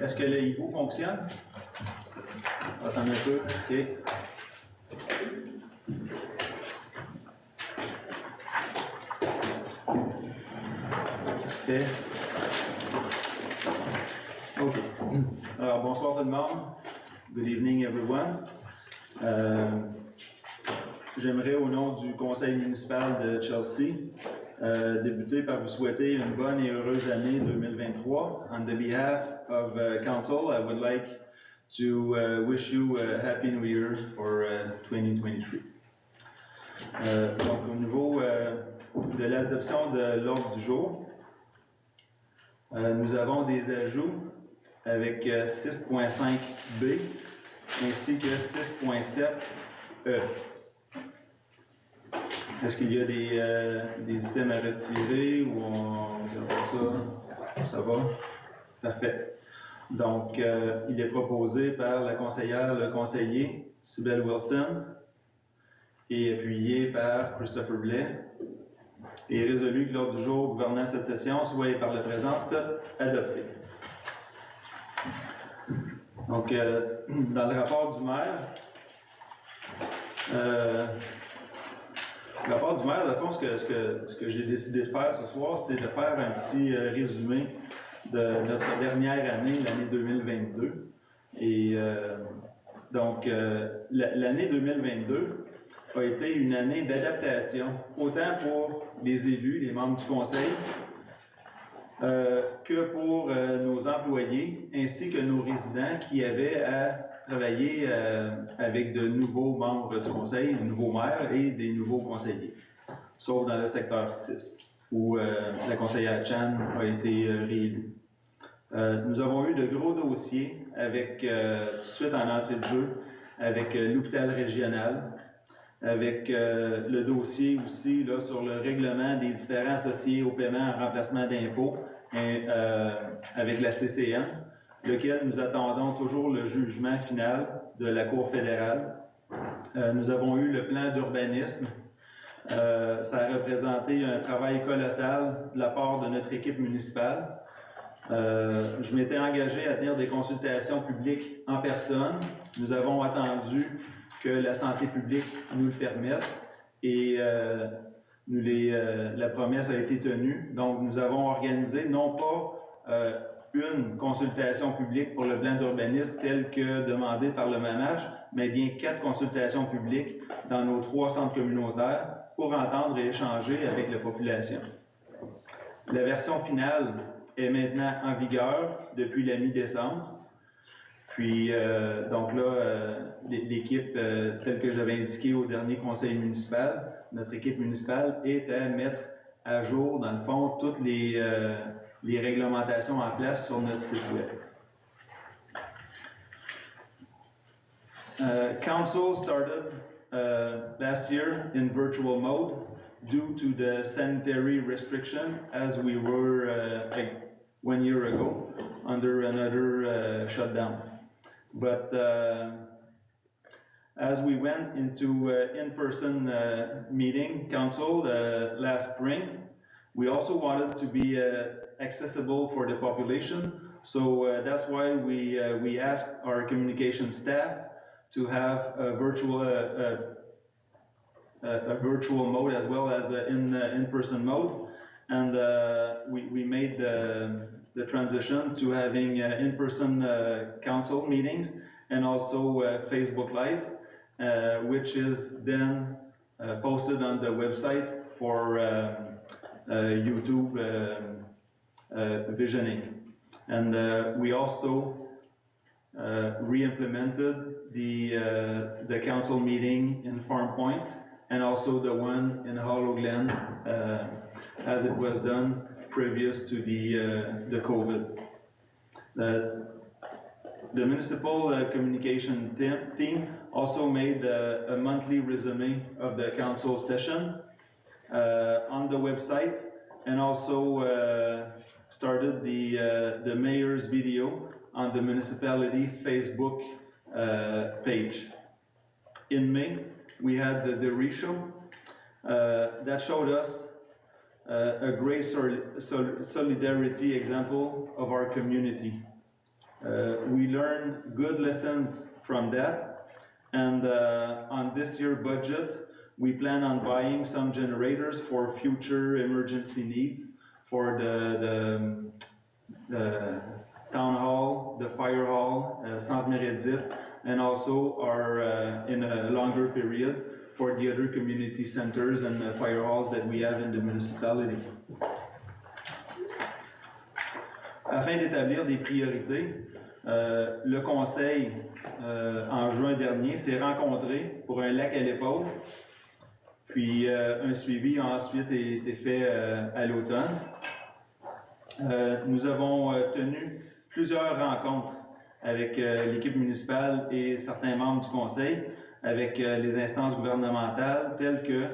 Est-ce que le hibou fonctionne? Attendez un peu. OK. Parfait. OK. Alors, bonsoir tout le monde. Good evening, everyone. J'aimerais, au nom du conseil municipal de Chelsea, débuter par vous souhaiter une bonne et heureuse année 2023. On the behalf of council, I would like to wish you a happy new year for 2023. Donc, au niveau de l'adoption de l'ordre du jour, nous avons des ajouts avec 6.5b ainsi que 6.7e. Est-ce qu'il y a des items à retirer ou on regarde ça? Ça va? Parfait. Donc, il est proposé par la conseillère, le conseiller, Cybelle Wilson, et appuyé par Christopher Blais, et résolu que l'ordre du jour gouvernant cette session soit par le présent adopté. Donc, dans le rapport du maire, dans le fond, ce que j'ai décidé de faire ce soir, c'est de faire un petit résumé de notre dernière année, l'année 2022. Et donc, l'année 2022 a été une année d'adaptation, autant pour les élus, les membres du conseil, que pour nos employés, ainsi que nos résidents qui avaient à travailler avec de nouveaux membres du conseil, de nouveaux maires et des nouveaux conseillers, sauf dans le secteur 6, où la conseillère Chan a été réélue. Nous avons eu de gros dossiers avec, tout de suite en entrée de jeu, avec l'hôpital régional, avec le dossier aussi là, sur le règlement des différents associés au paiement en remplacement d'impôts avec la CCN, lequel nous attendons toujours le jugement final de la Cour fédérale. Nous avons eu le plan d'urbanisme. Ça a représenté un travail colossal de la part de notre équipe municipale. Je m'étais engagé à tenir des consultations publiques en personne. Nous avons attendu que la santé publique nous le permette et la promesse a été tenue. Donc, nous avons organisé non pas une consultation publique pour le plan d'urbanisme tel que demandé par le MAMACH, mais bien 4 consultations publiques dans nos 3 centres communautaires pour entendre et échanger avec la population. La version finale est maintenant en vigueur depuis la mi-décembre. Puis, donc là, l'équipe, telle que j'avais indiqué au dernier conseil municipal, notre équipe municipale est à mettre à jour, dans le fond, toutes les réglementations en place sur notre site web. Council started last year in virtual mode due to the sanitary restriction as we were like 1 year ago under another shutdown. But as we went into in-person meeting council last spring, we also wanted to be accessible for the population. So that's why we asked our communication staff to have a virtual mode as well as in-person mode, and we made the transition to having in-person council meetings and also Facebook Live, which is then posted on the website for YouTube visioning. And we also re-implemented the council meeting in Farm Point and also the one in Hollow Glen as it was done previous to the COVID. The municipal communication team also made a monthly resume of the council session on the website, and also started the mayor's video on the municipality Facebook page. In May, we had the reshow that showed us a great solidarity example of our community. We learned good lessons from that, and on this year budget, we plan on buying some generators for future emergency needs for the town hall, the fire hall, Centre Meredith, and also our in a longer period for the other community centers and fire halls that we have in the municipality. Afin d'établir des priorités, le conseil en juin dernier s'est rencontré pour un lac à l'épaule, puis un suivi a ensuite été fait à l'automne. Nous avons tenu plusieurs rencontres avec l'équipe municipale et certains membres du conseil, avec les instances gouvernementales telles que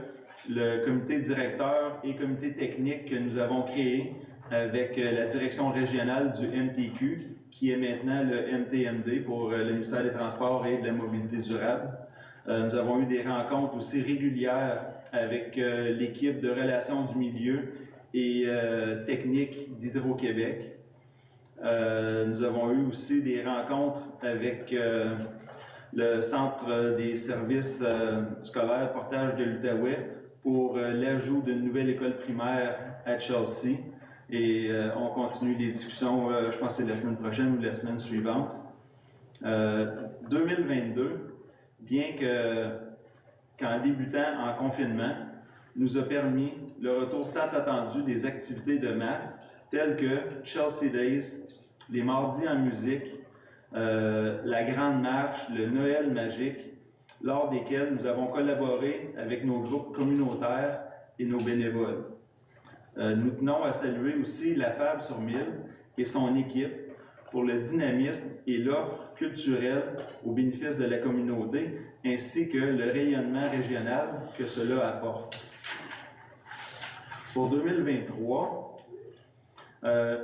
le comité directeur et comité technique que nous avons créé avec la direction régionale du MTQ, qui est maintenant le MTMD pour le ministère des Transports et de la Mobilité durable. Nous avons eu des rencontres aussi régulières avec l'équipe de relations du milieu et technique d'Hydro-Québec. Nous avons eu aussi des rencontres avec le Centre des services scolaires Portage de l'Outaouais pour l'ajout d'une nouvelle école primaire à Chelsea. Et on continue les discussions, je pense que c'est la semaine prochaine ou la semaine suivante. 2022, bien qu'en débutant en confinement, nous a permis le retour tant attendu des activités de masse telles que Chelsea Days, les mardis en musique, la Grande Marche, le Noël magique, lors desquels nous avons collaboré avec nos groupes communautaires et nos bénévoles. Nous tenons à saluer aussi la FAB sur Mille et son équipe pour le dynamisme et l'offre culturelle au bénéfice de la communauté, ainsi que le rayonnement régional que cela apporte. Pour 2023,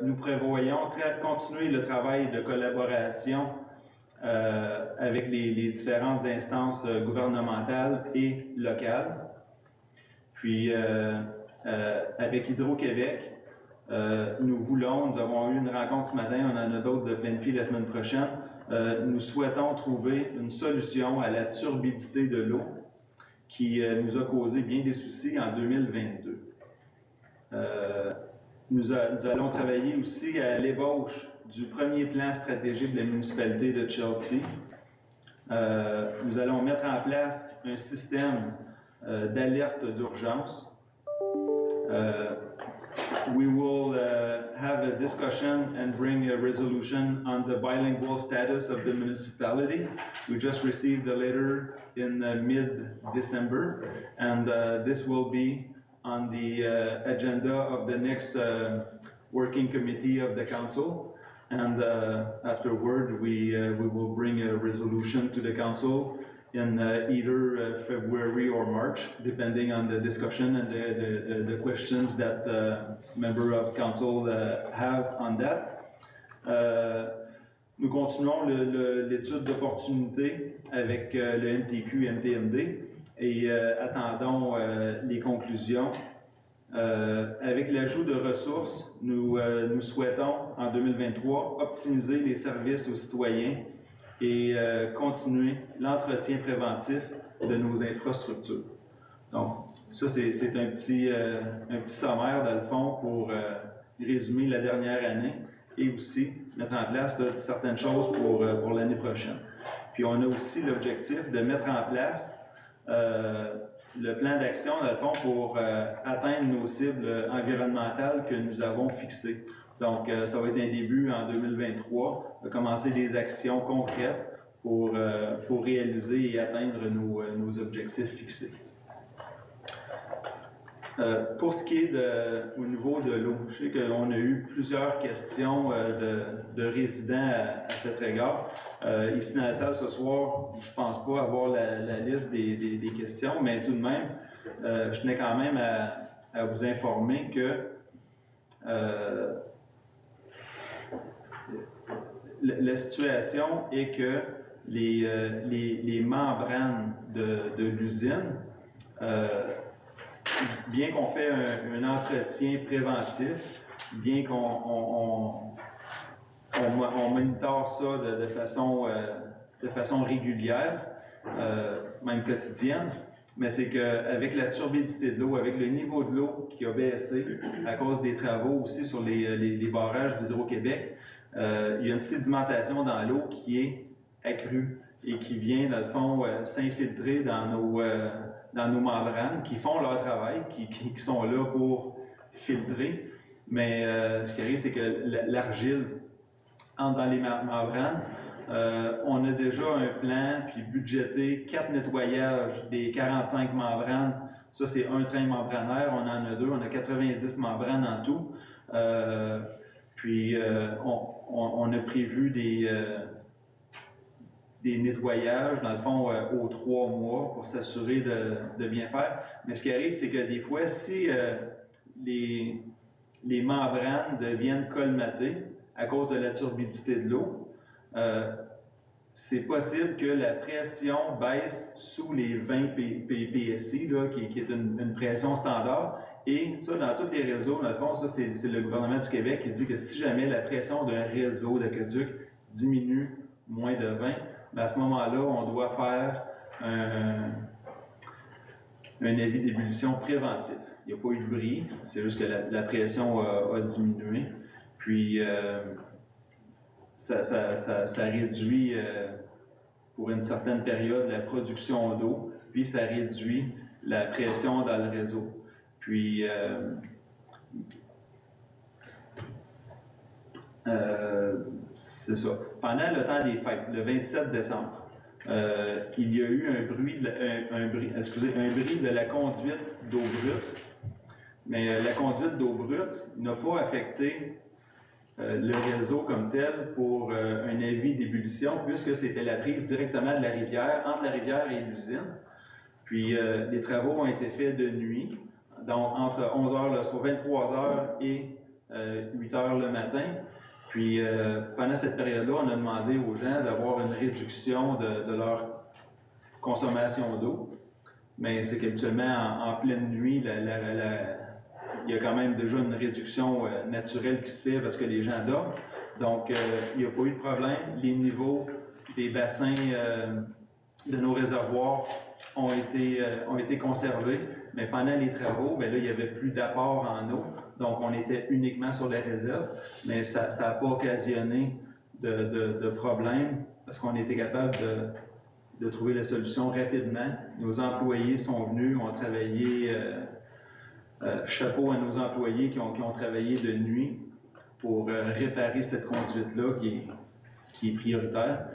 nous prévoyons continuer le travail de collaboration avec les différentes instances gouvernementales et locales. Puis, avec Hydro-Québec, nous avons eu une rencontre ce matin, on en a d'autres de planifier la semaine prochaine. Nous souhaitons trouver une solution à la turbidité de l'eau qui nous a causé bien des soucis en 2022. Nous allons travailler aussi à l'ébauche du premier plan stratégique de la municipalité de Chelsea. Nous allons mettre en place un système d'alerte d'urgence. We will have a discussion and bring a resolution on the bilingual status of the municipality. We just received the letter in mid-December, and this will be on the agenda of the next working committee of the council. And afterward, we will bring a resolution to the council in either February or March, depending on the discussion and the questions that member of council have on that. Nous continuons l'étude d'opportunité avec le MTQ, MTMD et attendons les conclusions. Avec l'ajout de ressources, nous souhaitons en 2023 optimiser les services aux citoyens et continuer l'entretien préventif de nos infrastructures. Donc, ça, c'est un petit sommaire, dans le fond, pour résumer la dernière année et aussi mettre en place certaines choses pour l'année prochaine. Puis, on a aussi l'objectif de mettre en place le plan d'action, dans le fond, pour atteindre nos cibles environnementales que nous avons fixées. Donc, ça va être un début en 2023, de commencer des actions concrètes pour réaliser et atteindre nos objectifs fixés. Pour ce qui est au niveau de l'eau, je sais qu'on a eu plusieurs questions de résidents à cet égard. Ici dans la salle ce soir, je ne pense pas avoir la liste des questions, mais tout de même, je tenais quand même à vous informer que la situation est que les membranes de l'usine, bien qu'on fait un entretien préventif, bien qu'on on monitore ça de façon régulière, même quotidienne. Mais c'est qu'avec la turbidité de l'eau, avec le niveau de l'eau qui a baissé à cause des travaux aussi sur les barrages d'Hydro-Québec, il y a une sédimentation dans l'eau qui est accrue et qui vient, dans le fond, s'infiltrer dans nos membranes, qui font leur travail, qui sont là pour filtrer. Mais ce qui arrive, c'est que l'argile entre dans les membranes. On a déjà un plan, puis budgété 4 nettoyages des 45 membranes. Ça, c'est un train membranaire. On en a 2. On a 90 membranes en tout. Puis, on a prévu des nettoyages, dans le fond, aux 3 mois pour s'assurer de bien faire. Mais ce qui arrive, c'est que des fois, si les membranes deviennent colmatées à cause de la turbidité de l'eau, c'est possible que la pression baisse sous les 20 PSI, là, qui est une pression standard. Et ça, dans tous les réseaux, dans le fond, ça, c'est le gouvernement du Québec qui dit que si jamais la pression d'un réseau d'aqueduc diminue moins de 20, bien à ce moment-là, on doit faire un avis d'ébullition préventif. Il n'y a pas eu de bris, c'est juste que la pression a diminué. Puis, ça réduit pour une certaine période la production d'eau, puis ça réduit la pression dans le réseau. Puis, c'est ça. Pendant le temps des fêtes, le 27 décembre, il y a eu un bris de la conduite d'eau brute, mais la conduite d'eau brute n'a pas affecté le réseau comme tel pour un avis d'ébullition, puisque c'était la prise directement de la rivière, entre la rivière et l'usine. Puis les travaux ont été faits de nuit, donc entre 11h le soir, 23h et 8h le matin. Puis pendant cette période-là, on a demandé aux gens d'avoir une réduction de leur consommation d'eau. Mais c'est qu'habituellement, en pleine nuit, il y a quand même déjà une réduction naturelle qui se fait parce que les gens dorment. Donc, il n'y a pas eu de problème. Les niveaux des bassins de nos réservoirs ont été conservés. Mais pendant les travaux, bien là, il n'y avait plus d'apport en eau. Donc, on était uniquement sur les réserves. Mais ça n'a pas occasionné de problème parce qu'on était capable de trouver la solution rapidement. Nos employés sont venus, ont travaillé... chapeau à nos employés qui ont travaillé de nuit pour réparer cette conduite-là qui est prioritaire.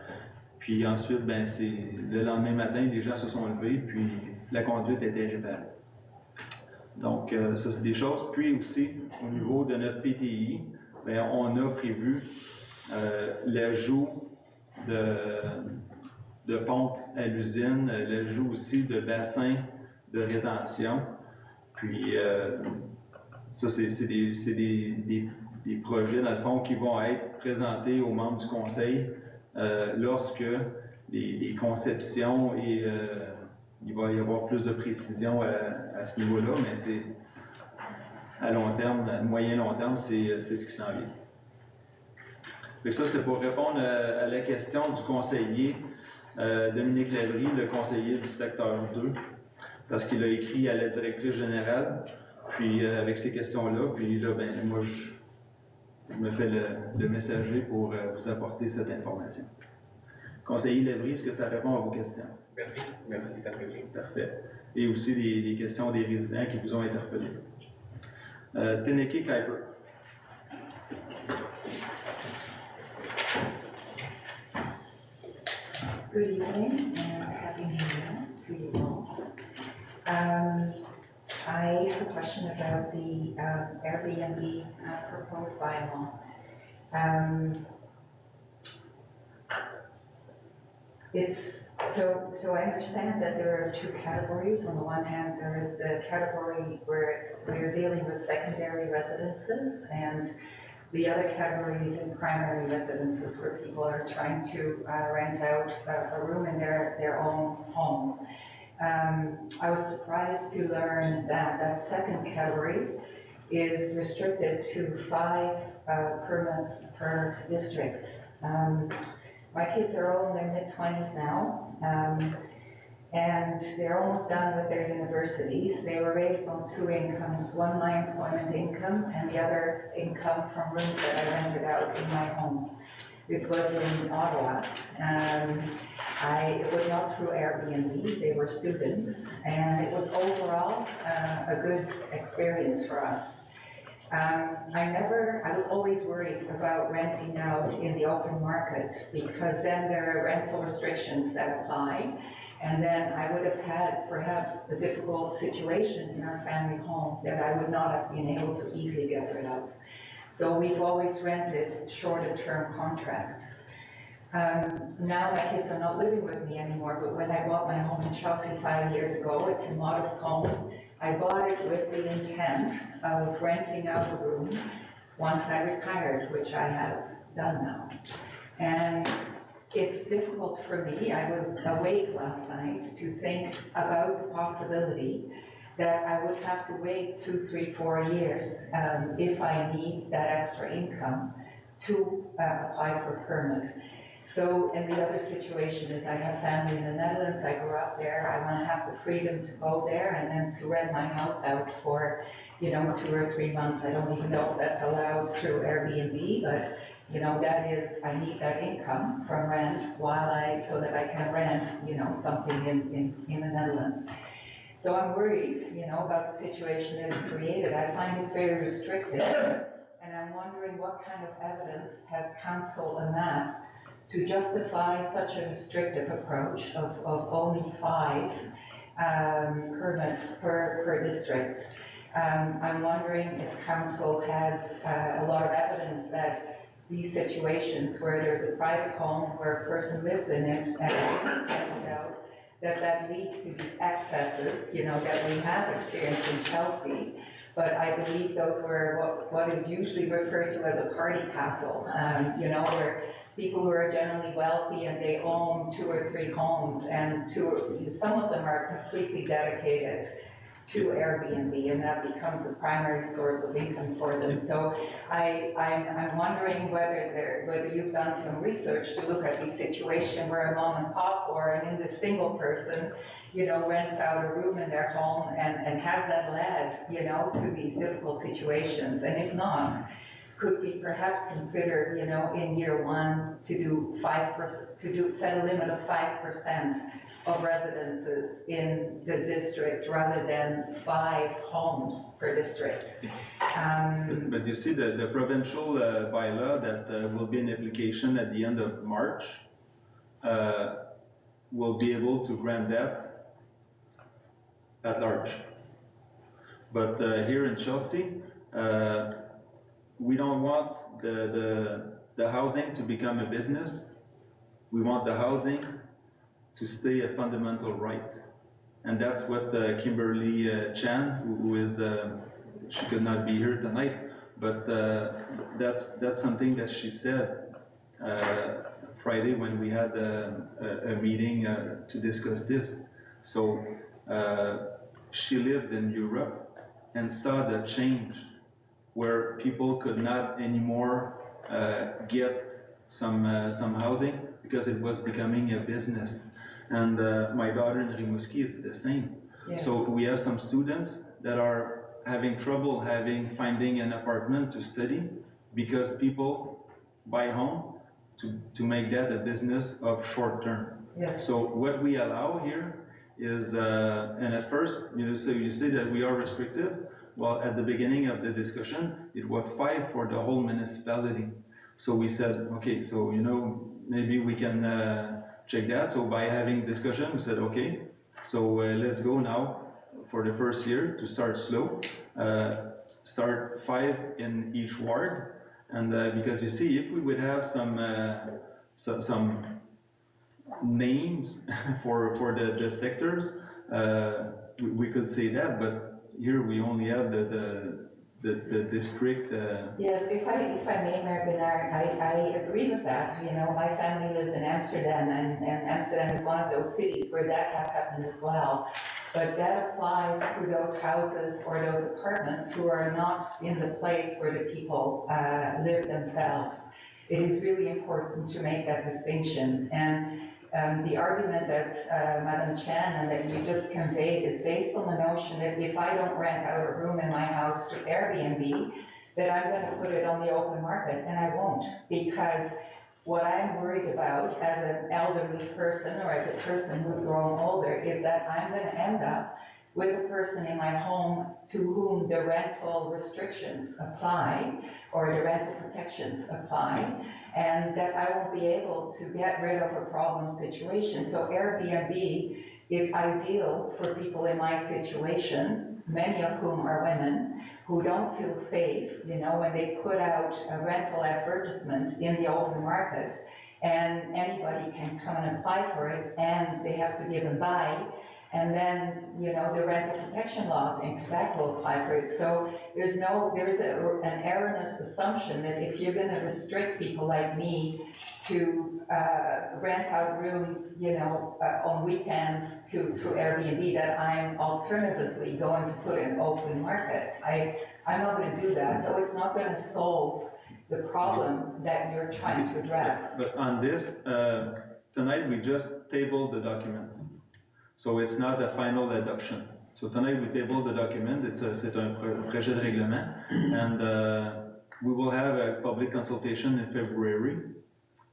Puis ensuite, ben, c'est le lendemain matin, les gens se sont levés, puis la conduite était réparée. Donc, ça, c'est des choses. Puis aussi, au niveau de notre PTI, bien, on a prévu l'ajout de pompes à l'usine, l'ajout aussi de bassins de rétention. Puis, ça, c'est des projets, dans le fond, qui vont être présentés aux membres du conseil lorsque les conceptions et il va y avoir plus de précision à ce niveau-là, mais c'est à long terme, à moyen-long terme, c'est ce qui s'en vient. Donc ça, c'était pour répondre à la question du conseiller Dominique Lévry, le conseiller du secteur 2. Parce qu'il a écrit à la directrice générale, puis avec ces questions-là, puis là, ben, moi, je me fais le messager pour vous apporter cette information. Conseiller Lévry, est-ce que ça répond à vos questions? Merci, c'est apprécié. Parfait. Et aussi les questions des résidents qui vous ont interpellé. Teneke Kuiper. Good evening and happy New Year to you all. I have a question about the Airbnb proposed bylaw. So I understand that there are two categories. On the one hand, there is the category where we're dealing with secondary residences, and the other category is in primary residences where people are trying to rent out a room in their own home. I was surprised to learn that that second category is restricted to 5 permits per district. My kids are all in their mid-20s now, and they're almost done with their universities. They were raised on 2 incomes, one my employment income and the other income from rooms that I rented out in my home. This was in Ottawa. It was not through Airbnb, they were students, and it was overall a good experience for us. I was always worried about renting out in the open market because then there are rental restrictions that apply. And then I would have had perhaps a difficult situation in our family home that I would not have been able to easily get rid of. So we've always rented shorter term contracts. Now my kids are not living with me anymore, but when I bought my home in Chelsea 5 years ago, it's a modest home. I bought it with the intent of renting out a room once I retired, which I have done now. And it's difficult for me. I was awake last night to think about the possibility that I would have to wait 2, 3, 4 years if I need that extra income to apply for a permit. So, and the other situation is I have family in the Netherlands, I grew up there, I want to have the freedom to go there and then to rent my house out for, 2 or 3 months. I don't even know if that's allowed through Airbnb, but, that is, I need that income from rent so that I can rent, something in the Netherlands. So I'm worried, about the situation that is created. I find it's very restricted, and I'm wondering what kind of evidence has council amassed to justify such a restrictive approach of only 5 permits per district. I'm wondering if council has a lot of evidence that these situations where there's a private home where a person lives in it and it's rented out, that leads to these excesses, that we have experienced in Chelsea. But I believe those were what is usually referred to as a party castle, where people who are generally wealthy and they own 2 or 3 homes, and some of them are completely dedicated to Airbnb, and that becomes a primary source of income for them. So I'm wondering whether you've done some research to look at the situation where a mom and pop or an single person, rents out a room in their home and has that led, to these difficult situations. And if not, could we perhaps consider, in year 1 to do 5%, set a limit of 5% of residences in the district rather than 5 homes per district? But you see the provincial bylaw that will be in application at the end of March will be able to grant that at large. But here in Chelsea, we don't want the housing to become a business. We want the housing to stay a fundamental right. And that's what Kimberly Chan, who is, she could not be here tonight, but that's something that she said Friday when we had a meeting to discuss this. So she lived in Europe and saw the change where people could not anymore get some housing because it was becoming a business. And my daughter in Rimouski, it's the same. Yes. So we have some students that are having trouble finding an apartment to study because people buy home to make that a business of short term. Yes. So what we allow here is, and at first, you say that we are restrictive. Well, at the beginning of the discussion, it was 5 for the whole municipality. So we said, okay, so maybe we can check that. So by having discussion, we said, okay, so let's go now for the first year to start slow. Start 5 in each ward, and because you see, if we would have some names for the sectors, we could say that, but here we only have the the district. Yes, if I may, Mayor Bernard, I agree with that. You know, my family lives in Amsterdam, and Amsterdam is one of those cities where that has happened as well. But that applies to those houses or those apartments who are not in the place where the people live themselves. It is really important to make that distinction. And the argument that Madam Chan and that you just conveyed is based on the notion that if I don't rent out a room in my house to Airbnb, that I'm going to put it on the open market, and I won't, because what I'm worried about as an elderly person or as a person who's grown older is that I'm going to end up with a person in my home to whom the rental restrictions apply or the rental protections apply, and that I won't be able to get rid of a problem situation. So Airbnb is ideal for people in my situation, many of whom are women, who don't feel safe, you know, when they put out a rental advertisement in the open market and anybody can come and apply for it and they have to give and buy. And then, you know, the rental protection laws in Quebec will apply for it. So there is an erroneous assumption that if you're going to restrict people like me to rent out rooms, you know, on weekends through Airbnb, that I'm alternatively going to put an open market. I'm not going to do that. So it's not going to solve the problem that you're trying to address. But on this, tonight we just tabled the document. So it's not a final adoption. So tonight we table the document. C'est un projet de règlement, and we will have a public consultation in February,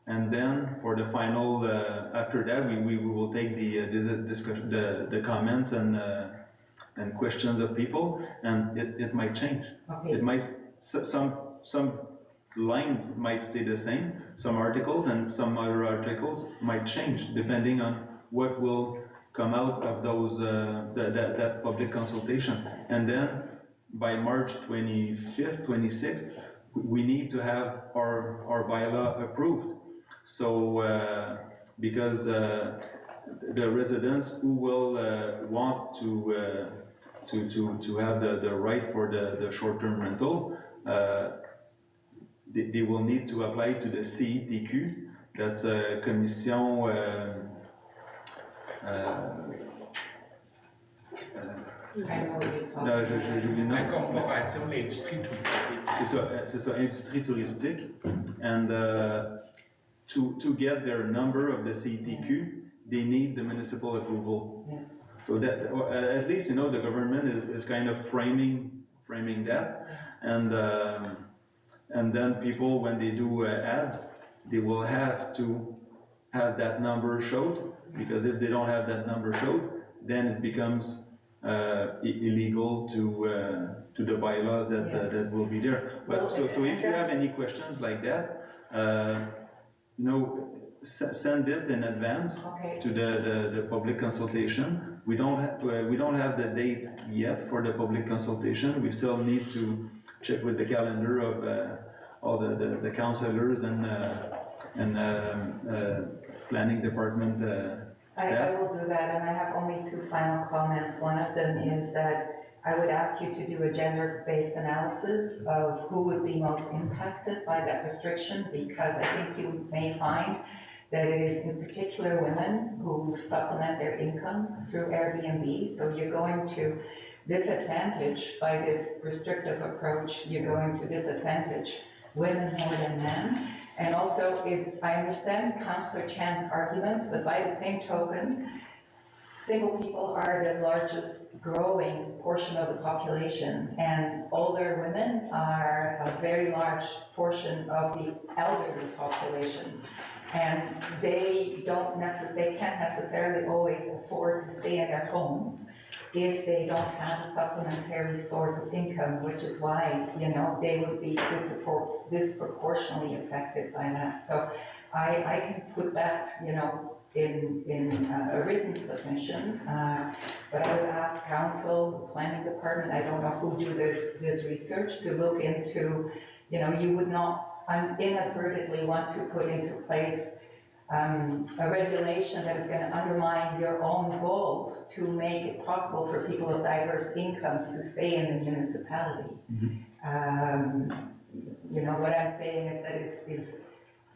and then for the final, after that we will take the discussion, the comments and questions of people, and it might change. Okay. It might some lines might stay the same. Some articles and some other articles might change depending on what will come out of those that public consultation. And then by March 25th, 26th, we need to have our bylaw approved. So because the residents who will want to have the right for the short-term rental, they will need to apply to the CETQ. That's a commission. La corporation d'industrie touristique. C'est ça, industrie touristique. And to get their number of the CETQ, they need the municipal approval. Yes. So that, at least, you know, the government is kind of framing that. And then people, when they do ads, they will have to have that number showed, because if they don't have that number showed, then it becomes illegal to the bylaws that will be there. But so if you have any questions like that, you know, send it in advance to the public consultation. We don't have the date yet for the public consultation. We still need to check with the calendar of all the councillors and planning department staff. I will do that, and I have only two final comments. One of them is that I would ask you to do a gender-based analysis of who would be most impacted by that restriction, because I think you may find that it is in particular women who supplement their income through Airbnb. So you're going to disadvantage, by this restrictive approach, you're going to disadvantage women more than men. And also, I understand Councillor Chan's argument, but by the same token, single people are the largest growing portion of the population, and older women are a very large portion of the elderly population. And they can't necessarily always afford to stay in their home if they don't have a supplementary source of income, which is why, you know, they would be disproportionately affected by that. So I can put that, you know, in a written submission, but I would ask council, the planning department, I don't know who do this research, to look into, you know, you would not inadvertently want to put into place a regulation that is going to undermine your own goals to make it possible for people of diverse incomes to stay in the municipality. You know, what I'm saying is that it's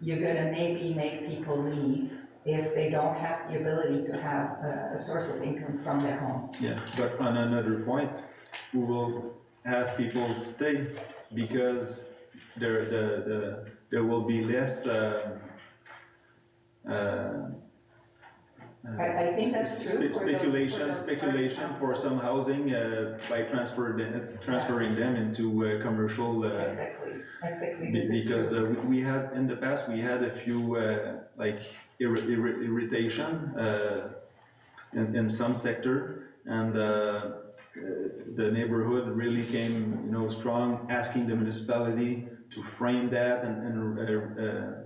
you're gonna maybe make people leave if they don't have the ability to have a source of income from their home. Yeah, but on another point, we will have people stay because there will be less I think that's true. speculation for some housing by transferring them into commercial. Exactly. Because we had in the past we had a few like irritation in some sector, and the neighborhood really came strong, asking the municipality to frame that and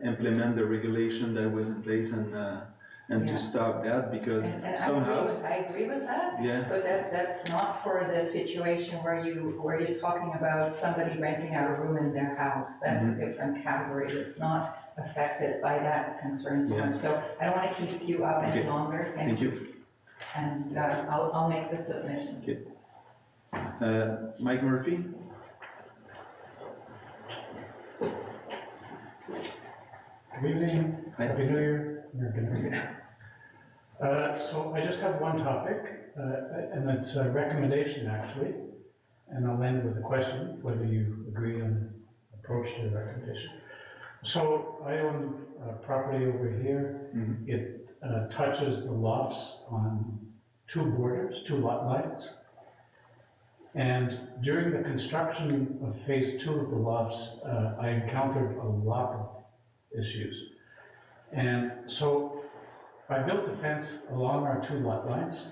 implement the regulation that was in place and to stop that, because somehow I agree with that. Yeah. But that's not for the situation where you're talking about somebody renting out a room in their house. That's a different category. It's not affected by that concern so much. So I don't want to keep you up any longer. Thank you. And I'll make the submission. Okay. Mike Murphy. Good evening. Happy New Year. So I just have one topic, and it's a recommendation actually, and I'll end with a question, whether you agree on the approach to the recommendation. So I own a property over here. Mm-hmm. It touches the lofts on two lot lines. And during the construction of phase 2 of the lofts, I encountered a lot of issues. And so I built a fence along our two lot lines,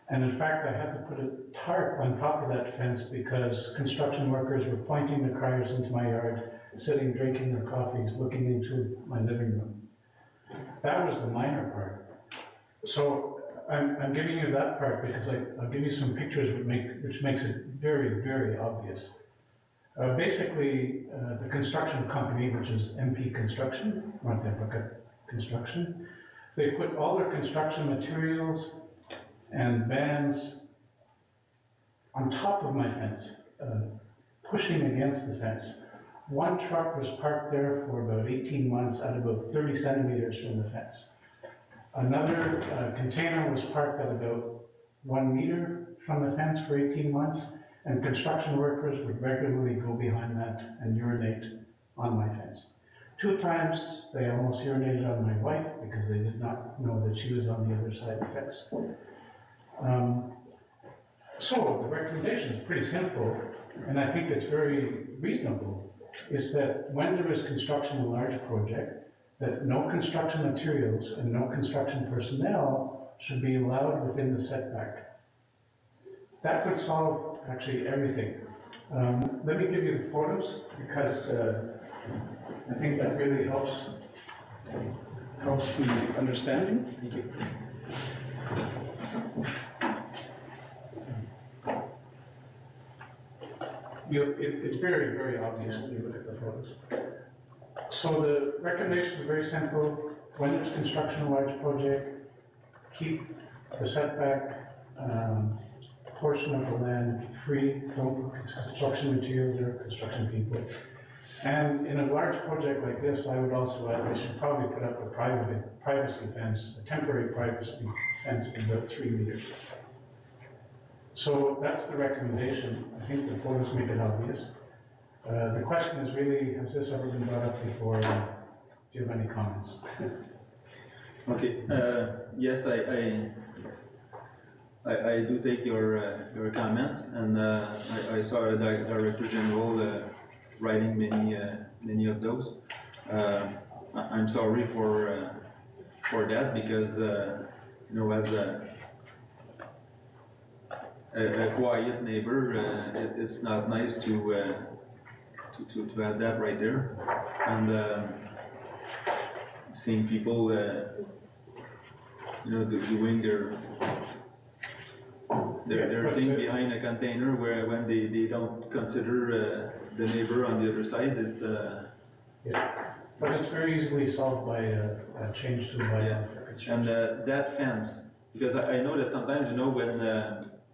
and in fact I had to put a tarp on top of that fence because construction workers were pointing their cars into my yard, sitting, drinking their coffees, looking into my living room. That was the minor part. So I'm giving you that part because I'll give you some pictures which makes it very, very obvious. Basically, the construction company, which is MP Construction, North Africa Construction, they put all their construction materials and vans on top of my fence, pushing against the fence. One truck was parked there for about 18 months at about 30 centimeters from the fence. Another container was parked at about 1 meter from the fence for 18 months, and construction workers would regularly go behind that and urinate on my fence. 2 times they almost urinated on my wife because they did not know that she was on the other side of the fence. So the recommendation is pretty simple, and I think it's very reasonable, is that when there is construction in a large project, that no construction materials and no construction personnel should be allowed within the setback. That would solve actually everything. Let me give you the photos because I think that really helps the understanding. Thank you. It's very, very obvious when you look at the photos. So the recommendation is very simple. When there's construction in a large project, keep the setback portion of the land free. Don't put construction materials or construction people. And in a large project like this, I would also add they should probably put up a privacy fence, a temporary privacy fence of about 3 meters. So that's the recommendation. I think the photos make it obvious. The question is really, has this ever been brought up before? Do you have any comments? Okay. Yes, I do take your comments, and I saw the Director General writing many of those. I'm sorry for that because as a quiet neighbor, it's not nice to have that right there, and seeing people doing their thing behind a container when they don't consider the neighbor on the other side. It's but it's very easily solved by a change to the bylaw. And that fence, because I know that sometimes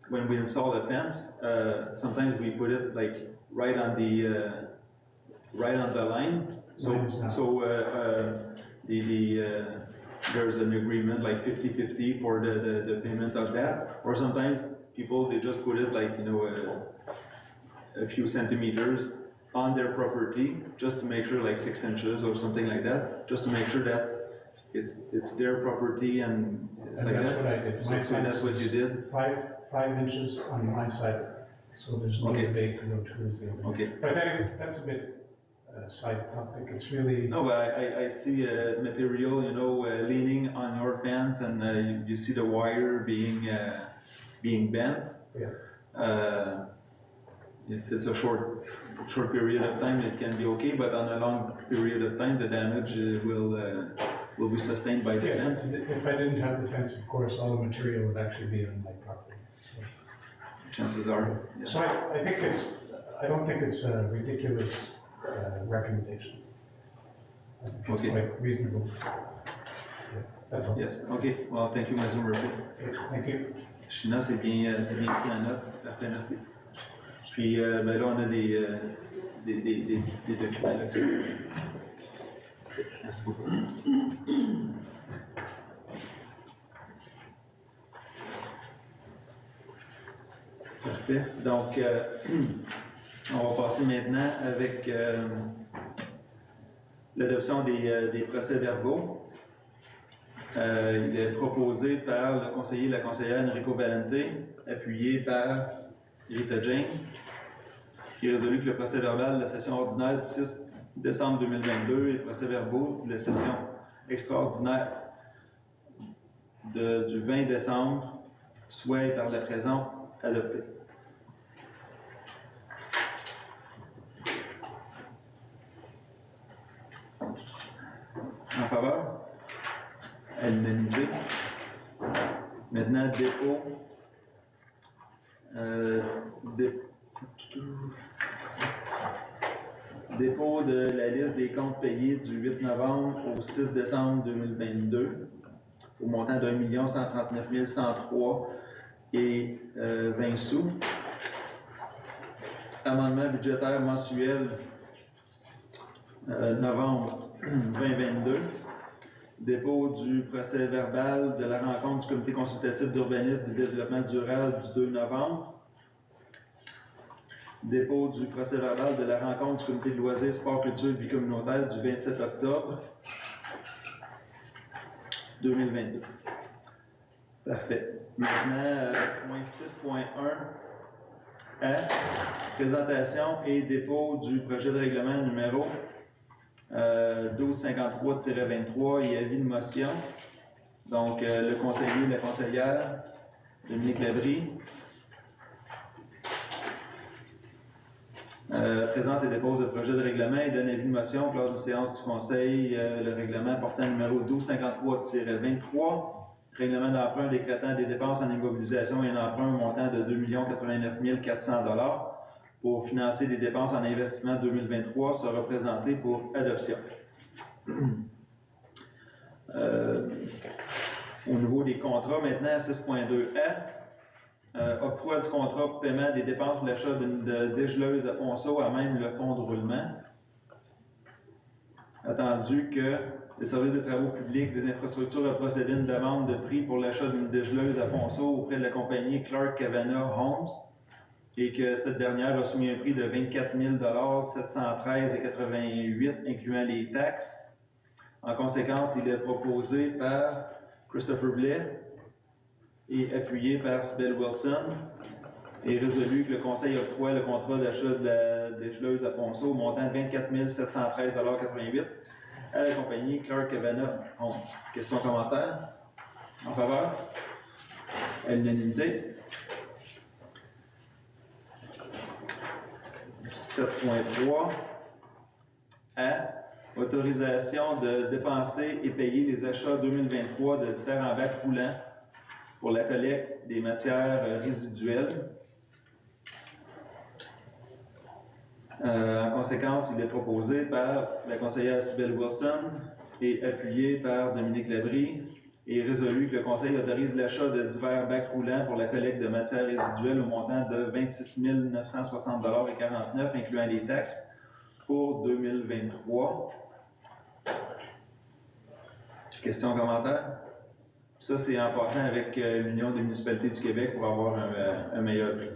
when we install a fence, sometimes we put it like right on the line. There's an agreement like 50-50 for the payment of that. Or sometimes people, they just put it like, a few centimeters on their property, just to make sure, like 6 inches or something like that, just to make sure that it's their property and it's like that's that. what I did. So that's what you did? 5 inches on my side, so there's no debate to go towards the other. Okay. But that's a bit side topic. It's really. No, but I see material, leaning on your fence, and you see the wire being bent. Yeah. If it's a short period of time, it can be okay, but on a long period of time, the damage will be sustained by the fence. If I didn't have the fence, of course, all the material would actually be on my property. So. Chances are, yes. So I don't think it's a ridiculous recommendation. I think it's quite reasonable. Yeah, that's all. Yes, ok. Well, thank you, Madame Murphy. Thank you. China, c'est bien pris en note. Parfait, merci. Puis là, on a des documents là. Merci beaucoup. Parfait. Donc, on va passer maintenant avec l'adoption des procès-verbaux. Il est proposé par le conseiller et la conseillère Enrico Valente, appuyé par Rita James, qui est résolu que le procès-verbal de la session ordinaire du 6 décembre 2022 et le procès-verbaux de la session extraordinaire du 20 décembre soit par la présente adopté. En faveur? À l'unanimité. Maintenant, dépôt. Dépôt de la liste des comptes payés du 8 novembre au 6 décembre 2022 au montant de 1 139 103 et 20 sous. Amendement budgétaire mensuel novembre 2022. Dépôt du procès verbal de la rencontre du comité consultatif d'urbanisme du développement durable du 2 novembre. Dépôt du procès verbal de la rencontre du comité de loisirs, sport, culture et vie communautaire du 27 octobre 2022. Parfait. Maintenant, point 6.1 A, présentation et dépôt du projet de règlement numéro 1253-23 et avis de motion. Donc, le conseiller et la conseillère, Dominique Labrie, présente et dépose le projet de règlement et donne avis de motion lors d'une séance du conseil, le règlement portant numéro 1253-23, règlement d'emprunt décrétant des dépenses en immobilisation et un emprunt au montant de 2 089 400 $ pour financer des dépenses en investissement 2023 sera présenté pour adoption. Au niveau des contrats, maintenant, 6.2A, octroi du contrat pour paiement des dépenses pour l'achat d'une dégeleuse à ponceau à même le fonds de roulement. Attendu que le service des travaux publics des infrastructures a procédé à une demande de prix pour l'achat d'une dégeleuse à ponceau auprès de la compagnie Clark Kavanagh Homes, et que cette dernière a soumis un prix de 24 713,88 $, incluant les taxes. En conséquence, il est proposé par Christopher Blais et appuyé par Sybelle Wilson et résolu que le Conseil octroie le contrat d'achat de la dégeleuse à ponceau au montant de 24 713,88 $ à la compagnie Clark Kavanagh Homes. Questions, commentaires? En faveur? À l'unanimité. 7.3 A. Autorisation de dépenser et payer les achats 2023 de différents bacs roulants pour la collecte des matières résiduelles. En conséquence, il est proposé par la conseillère Sybelle Wilson et appuyé par Dominique Labrie Et résolu que le Conseil autorise l'achat de divers bacs roulants pour la collecte de matières résiduelles au montant de 26 960,49 $, incluant les taxes, pour 2023. Questions, commentaires? Ça, c'est en passant avec l'Union des municipalités du Québec pour avoir un meilleur prix.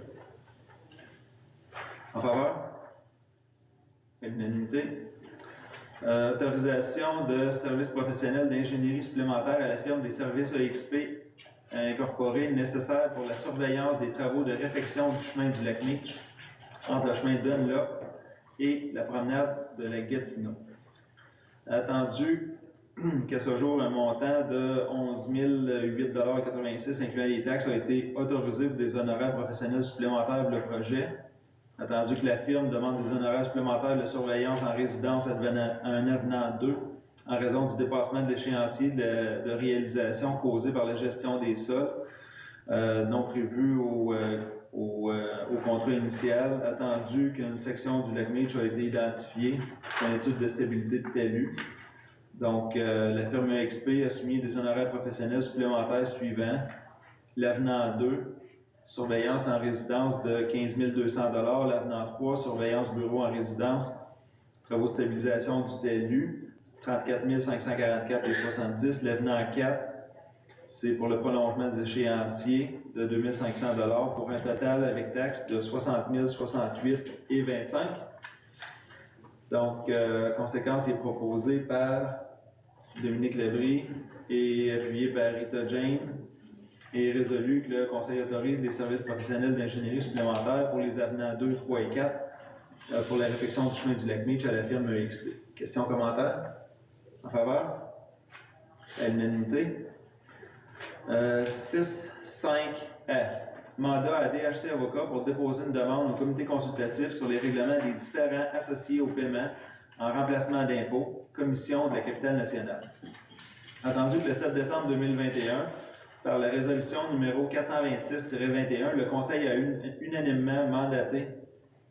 En faveur? À l'unanimité. Autorisation de services professionnels d'ingénierie supplémentaire à la firme des services EXP incorporés nécessaires pour la surveillance des travaux de réfection du chemin du lac Meech entre le chemin Dunlop et la promenade de la Gatineau. Attendu qu'à ce jour, un montant de 11 008,86 $, incluant les taxes, a été autorisé pour des honoraires professionnels supplémentaires pour le projet. Attendu que la firme demande des honoraires supplémentaires de surveillance en résidence advenant un avenant 2 en raison du dépassement de l'échéancier de réalisation causé par la gestion des sols non prévu au contrat initial. Attendu qu'une section du lac Meech a été identifiée pour une étude de stabilité de talus. Donc, la firme EXP a soumis des honoraires professionnels supplémentaires suivants. L'avenant 2, surveillance en résidence de 15 200 $. L'avenant 3, surveillance bureau en résidence, travaux de stabilisation du talus, 34 544,70 $. L'avenant 4, c'est pour le prolongement des échéanciers de 2 500 $ pour un total avec taxes de 60 068,25 $. Donc, conséquence, il est proposé par Dominique Labrie et appuyé par Rita Jane, et résolu que le Conseil autorise les services professionnels d'ingénierie supplémentaires pour les avenants 2, 3 et 4 pour la réfection du chemin du lac Meech à la firme EXP. Questions, commentaires? En faveur? À l'unanimité. 6.5a. Mandat à DHC Avocat pour déposer une demande au comité consultatif sur les règlements des différends associés au paiement en remplacement d'impôts, commission de la capitale nationale. Attendu que le 7 décembre 2021, par la résolution numéro 426-21, le Conseil a unanimement mandaté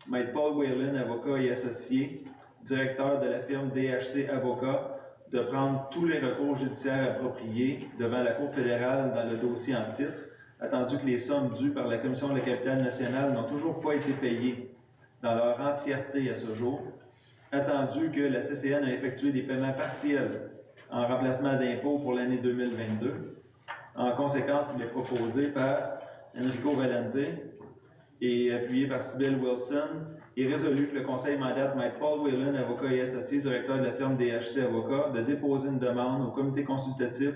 Maître Paul Whelan, avocat et associé, directeur de la firme DHC Avocat, de prendre tous les recours judiciaires appropriés devant la Cour fédérale dans le dossier en titre, attendu que les sommes dues par la Commission de la capitale nationale n'ont toujours pas été payées dans leur entièreté à ce jour, attendu que la CCN a effectué des paiements partiels en remplacement d'impôts pour l'année 2022. En conséquence, il est proposé par Enrico Valente et appuyé par Sybil Wilson et résolu que le Conseil mandate Maître Paul Whelan, avocat et associé, directeur de la firme DHC Avocat, de déposer une demande au comité consultatif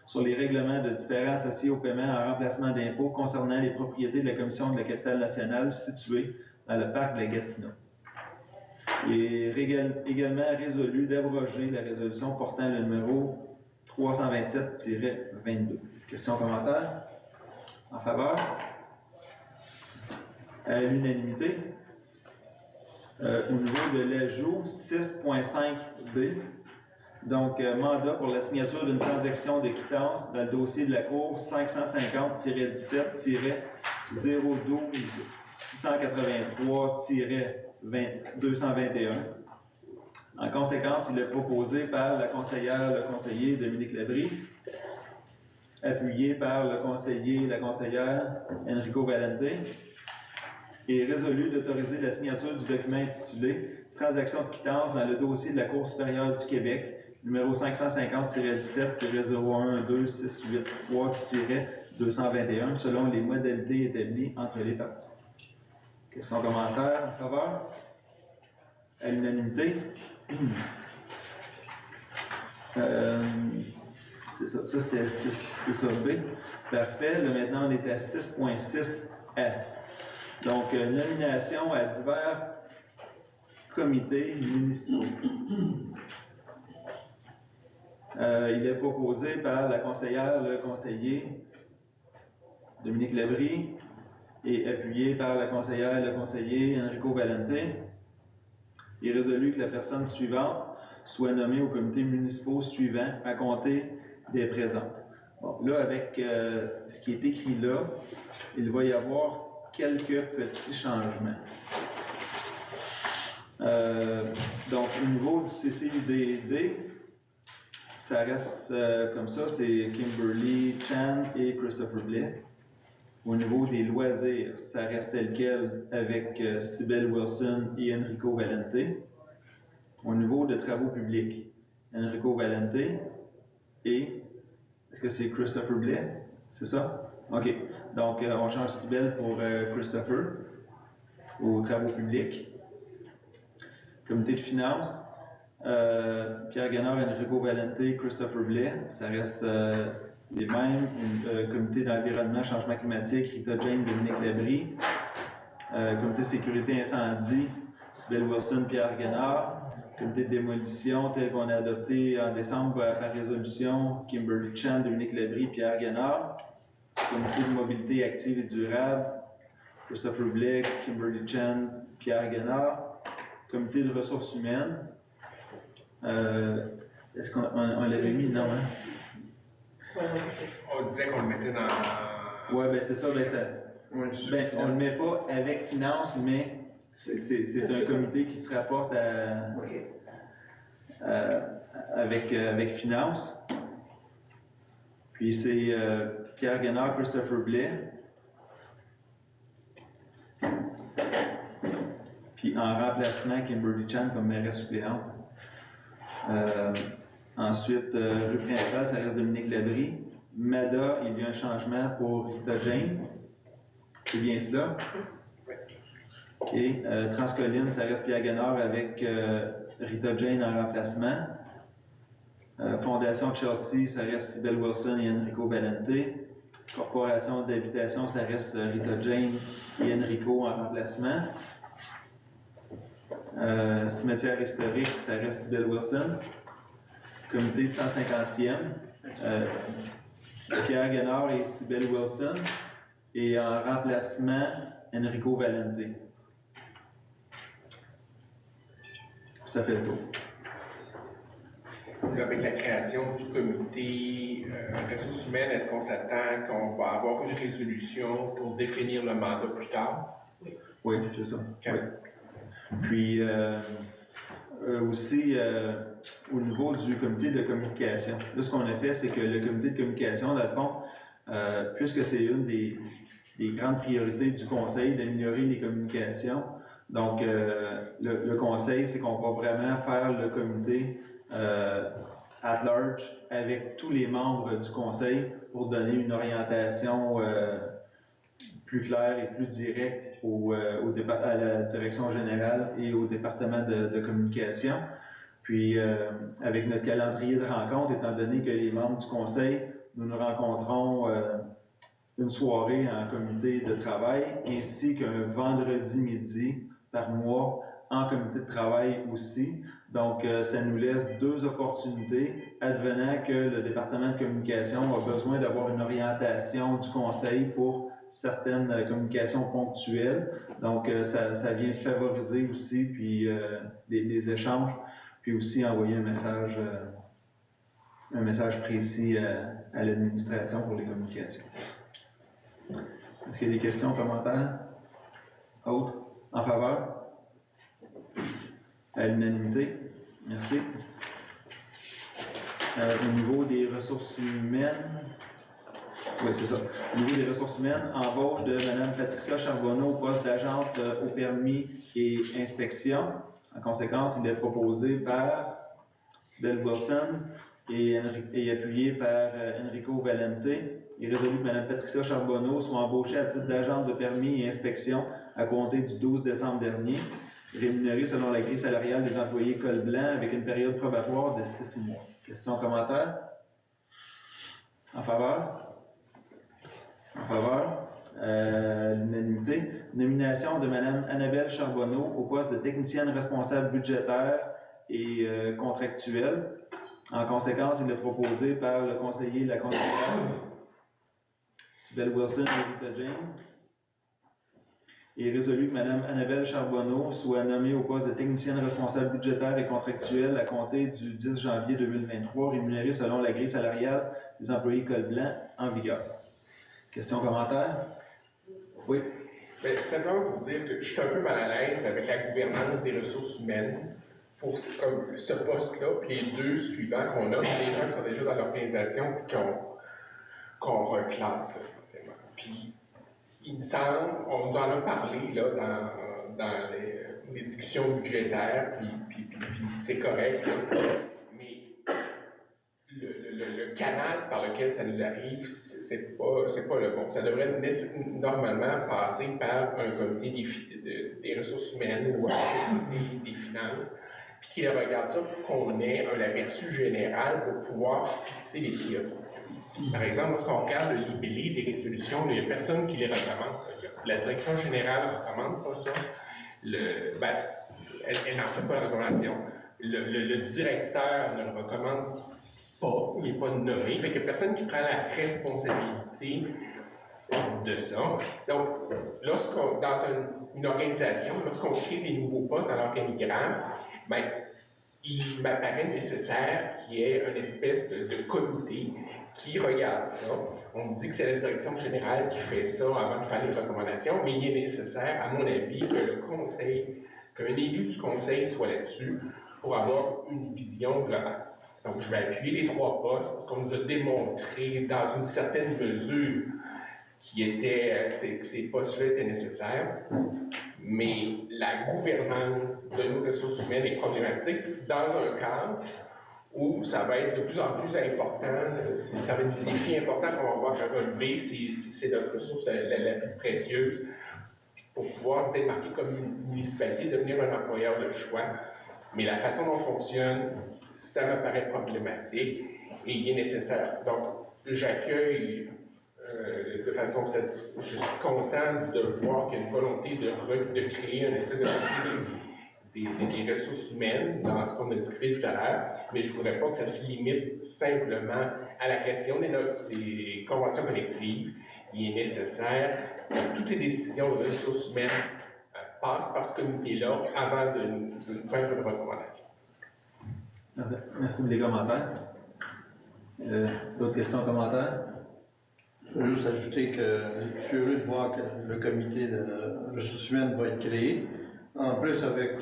sur les règlements de différends associés au paiement en remplacement d'impôts concernant les propriétés de la Commission de la capitale nationale situées dans le parc de la Gatineau. Il est également résolu d'abroger la résolution portant le numéro 327-22. Questions, commentaires? En faveur? À l'unanimité. Au niveau de l'ajout 6.5b, donc mandat pour la signature d'une transaction de quittance dans le dossier de la Cour 550-17-012-683-221. En conséquence, il est proposé par la conseillère, le conseiller Dominique Labrie, appuyé par le conseiller, la conseillère Enrico Valente, et résolu d'autoriser la signature du document intitulé « Transaction de quittance dans le dossier de la Cour supérieure du Québec, numéro 550-17-012-683-221, selon les modalités établies entre les parties. » Questions, commentaires en faveur? À l'unanimité. C'est ça. Ça, c'est ça B. Parfait. Là, maintenant, on est à 6.6A. Donc, nomination à divers comités municipaux. Il est proposé par la conseillère, le conseiller Dominique Labrie et appuyé par la conseillère, le conseiller Enrico Valente. Il est résolu que la personne suivante soit nommée au comité municipal suivant à compter des présents. Bon, là, avec ce qui est écrit là, il va y avoir quelques petits changements. Donc, au niveau du CCUDD, ça reste comme ça, c'est Kimberly Chan et Christopher Blais. Au niveau des loisirs, ça reste tel quel avec Cybelle Wilson et Enrico Valente. Au niveau de travaux publics, Enrico Valente et, est-ce que c'est Christopher Blais? C'est ça? OK. Donc, on change Cybelle pour Christopher aux travaux publics. Comité de finances, Pierre Guénard, Enrico Valente, Christopher Blais, ça reste les mêmes. Comité d'environnement, changement climatique, Rita Jane, Dominique Labrie. Comité de sécurité incendie, Cybelle Wilson, Pierre Guénard. Comité de démolition, tel qu'on a adopté en décembre par résolution, Kimberly Chan, Dominique Labrie, Pierre Guénard. Comité de mobilité active et durable, Christopher Blais, Kimberly Chan, Pierre Guénard. Comité de ressources humaines, est-ce qu'on l'avait mis? Non, hein? On disait qu'on le mettait dans... Oui, ben c'est ça, on ne le met pas avec finance, mais c'est un comité qui se rapporte avec finance. Puis c'est Pierre Guénard, Christopher Blais. Puis en remplacement, Kimberly Chan comme mairesse suppléante. Ensuite, rue principale, ça reste Dominique Labrie. Mada, il y a un changement pour Rita Jane. C'est bien cela? OK. Transcolline, ça reste Pierre Guénard avec Rita Jane en remplacement. Fondation Chelsea, ça reste Cybelle Wilson et Enrico Valente. Corporation d'habitation, ça reste Rita Jane et Enrico en remplacement. Cimetière historique, ça reste Cybelle Wilson. Comité 150e, Pierre Guénard et Cybelle Wilson. Et en remplacement, Enrico Valente. Ça fait le tour. Là, avec la création du comité ressources humaines, est-ce qu'on s'attend qu'on va avoir une résolution pour définir le mandat plus tard? Oui, c'est ça. Okay. Oui. Puis aussi, au niveau du comité de communication, là, ce qu'on a fait, c'est que le comité de communication, dans le fond, puisque c'est une des grandes priorités du conseil d'améliorer les communications, donc le conseil, c'est qu'on va vraiment faire le comité at large avec tous les membres du conseil pour donner une orientation plus claire et plus directe à la direction générale et au département de communication. Puis, avec notre calendrier de rencontre, étant donné que les membres du conseil, nous rencontrons une soirée en comité de travail, ainsi qu'un vendredi midi par mois en comité de travail aussi. Donc, ça nous laisse 2 opportunités, advenant que le département de communication a besoin d'avoir une orientation du conseil pour certaines communications ponctuelles. Donc, ça vient favoriser aussi puis, les échanges, puis aussi envoyer un message précis à l'administration pour les communications. Est-ce qu'il y a des questions, commentaires? Autres? En faveur? À l'unanimité? Merci. Au niveau des ressources humaines, oui, c'est ça. Au niveau des ressources humaines, embauche de Mme Patricia Charbonneau au poste d'agente au permis et inspection. En conséquence, il est proposé par Cybelle Wilson et appuyé par Enrico Valente. Il est résolu que Mme Patricia Charbonneau soit embauchée à titre d'agente de permis et inspection à compter du 12 décembre dernier, rémunérée selon la grille salariale des employés col blanc avec une période probatoire de 6 mois. Questions, commentaires? En faveur? En faveur? L'unanimité. Nomination de Mme Annabelle Charbonneau au poste de technicienne responsable budgétaire et contractuelle. En conséquence, il est proposé par le conseiller de la conseillère Cybelle Wilson et Rita Jane. Il est résolu que Mme Annabelle Charbonneau soit nommée au poste de technicienne responsable budgétaire et contractuelle à compter du 10 janvier 2023, rémunérée selon la grille salariale des employés col blanc en vigueur. Questions, commentaires? Oui. Bien, simplement pour dire que je suis un peu mal à l'aise avec la gouvernance des ressources humaines. pour comme ce poste-là, puis les deux suivants qu'on a, c'est des gens qui sont déjà dans l'organisation puis qu'on reclasse essentiellement. Puis, il me semble, on nous en a parlé là, dans les discussions budgétaires, puis c'est correct, là, mais le canal par lequel ça nous arrive, c'est pas le bon. Ça devrait normalement passer par un comité des ressources humaines ou un comité des finances, puis qui regarde ça pour qu'on ait un aperçu général pour pouvoir fixer les priorités. Par exemple, lorsqu'on regarde le libellé des résolutions, il n'y a personne qui les recommande. La direction générale ne recommande pas ça. Elle n'en fait pas la recommandation. Le directeur ne le recommande pas, il n'est pas nommé. Fait qu'il n'y a personne qui prend la responsabilité de ça. Donc, dans une organisation, lorsqu'on crée des nouveaux postes dans l'organigramme, ben, il m'apparaît nécessaire qu'il y ait une espèce de comité qui regarde ça. On me dit que c'est la direction générale qui fait ça avant de faire les recommandations, mais il est nécessaire, à mon avis, qu'un élu du conseil soit là-dessus pour avoir une vision globale. Donc, je vais appuyer les trois postes parce qu'on nous a démontré dans une certaine mesure que ces postes-là étaient nécessaires, mais la gouvernance de nos ressources humaines est problématique dans un cadre où ça va être de plus en plus important, ça va être un défi important qu'on va avoir à relever, c'est notre ressource la plus précieuse, pour pouvoir se démarquer comme une municipalité, devenir un employeur de choix. Mais la façon dont on fonctionne, ça me paraît problématique et il est nécessaire. Donc, j'accueille de façon satisfaisante. Je suis content de voir qu'il y a une volonté de créer une espèce de des ressources humaines dans ce qu'on a discuté tout à l'heure, mais je ne voudrais pas que ça se limite simplement à la question des conventions collectives. Il est nécessaire que toutes les décisions de ressources humaines passent par ce comité-là avant de faire une recommandation. Merci pour les commentaires. D'autres questions, commentaires? Je veux juste ajouter que je suis heureux de voir que le comité de ressources humaines va être créé. En plus, avec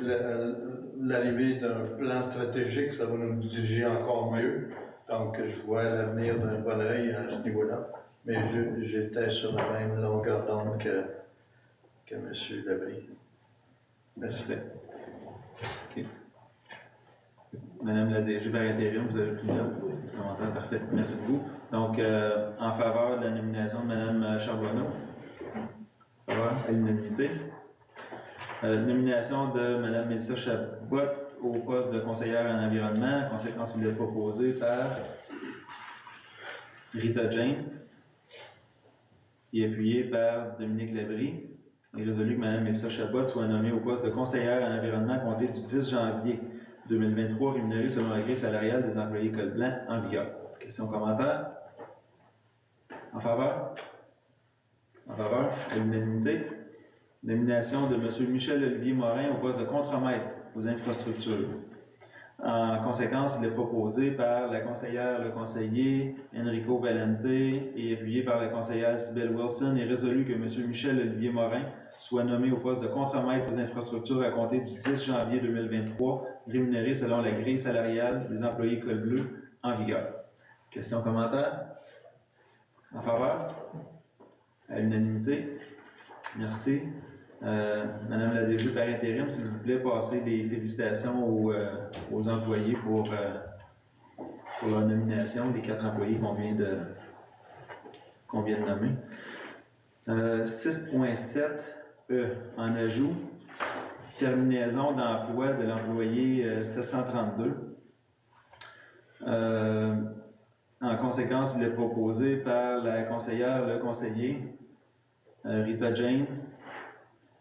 l'arrivée d'un plan stratégique, ça va nous diriger encore mieux. Donc, je vois l'avenir d'un bon œil à ce niveau-là. Mais j'étais sur la même longueur d'onde que M. Labrie. Merci. Okay. Madame la DG par intérim, vous avez plusieurs commentaires. Parfait. Merci beaucoup. Donc, en faveur de la nomination de Mme Charbonneau, en faveur à l'unanimité. Nomination de Mme Mélissa Chabot au poste de conseillère en environnement. En conséquence, il est proposé par Rita Jane et appuyé par Dominique Labrie. Il est résolu que Mme Mélissa Chabot soit nommée au poste de conseillère en environnement à compter du 10 janvier 2023, rémunérée selon la grille salariale des employés col blanc en vigueur. Questions, commentaires? En faveur? En faveur? À l'unanimité. Nomination de M. Michel-Olivier Morin au poste de contremaître aux infrastructures. En conséquence, il est proposé par la conseillère, le conseiller Enrico Valente et appuyé par la conseillère Cybelle Wilson et résolu que M. Michel-Olivier Morin soit nommé au poste de contremaître aux infrastructures à compter du 10 janvier 2023, rémunéré selon la grille salariale des employés col bleu en vigueur. Questions, commentaires? En faveur? À l'unanimité. Merci. Madame la DG par intérim, s'il vous plaît, passez des félicitations aux employés pour la nomination des 4 employés qu'on vient de nommer. 6.7 en ajout, terminaison d'emploi de l'employé 732. En conséquence, il est proposé par la conseillère, le conseiller Rita Jane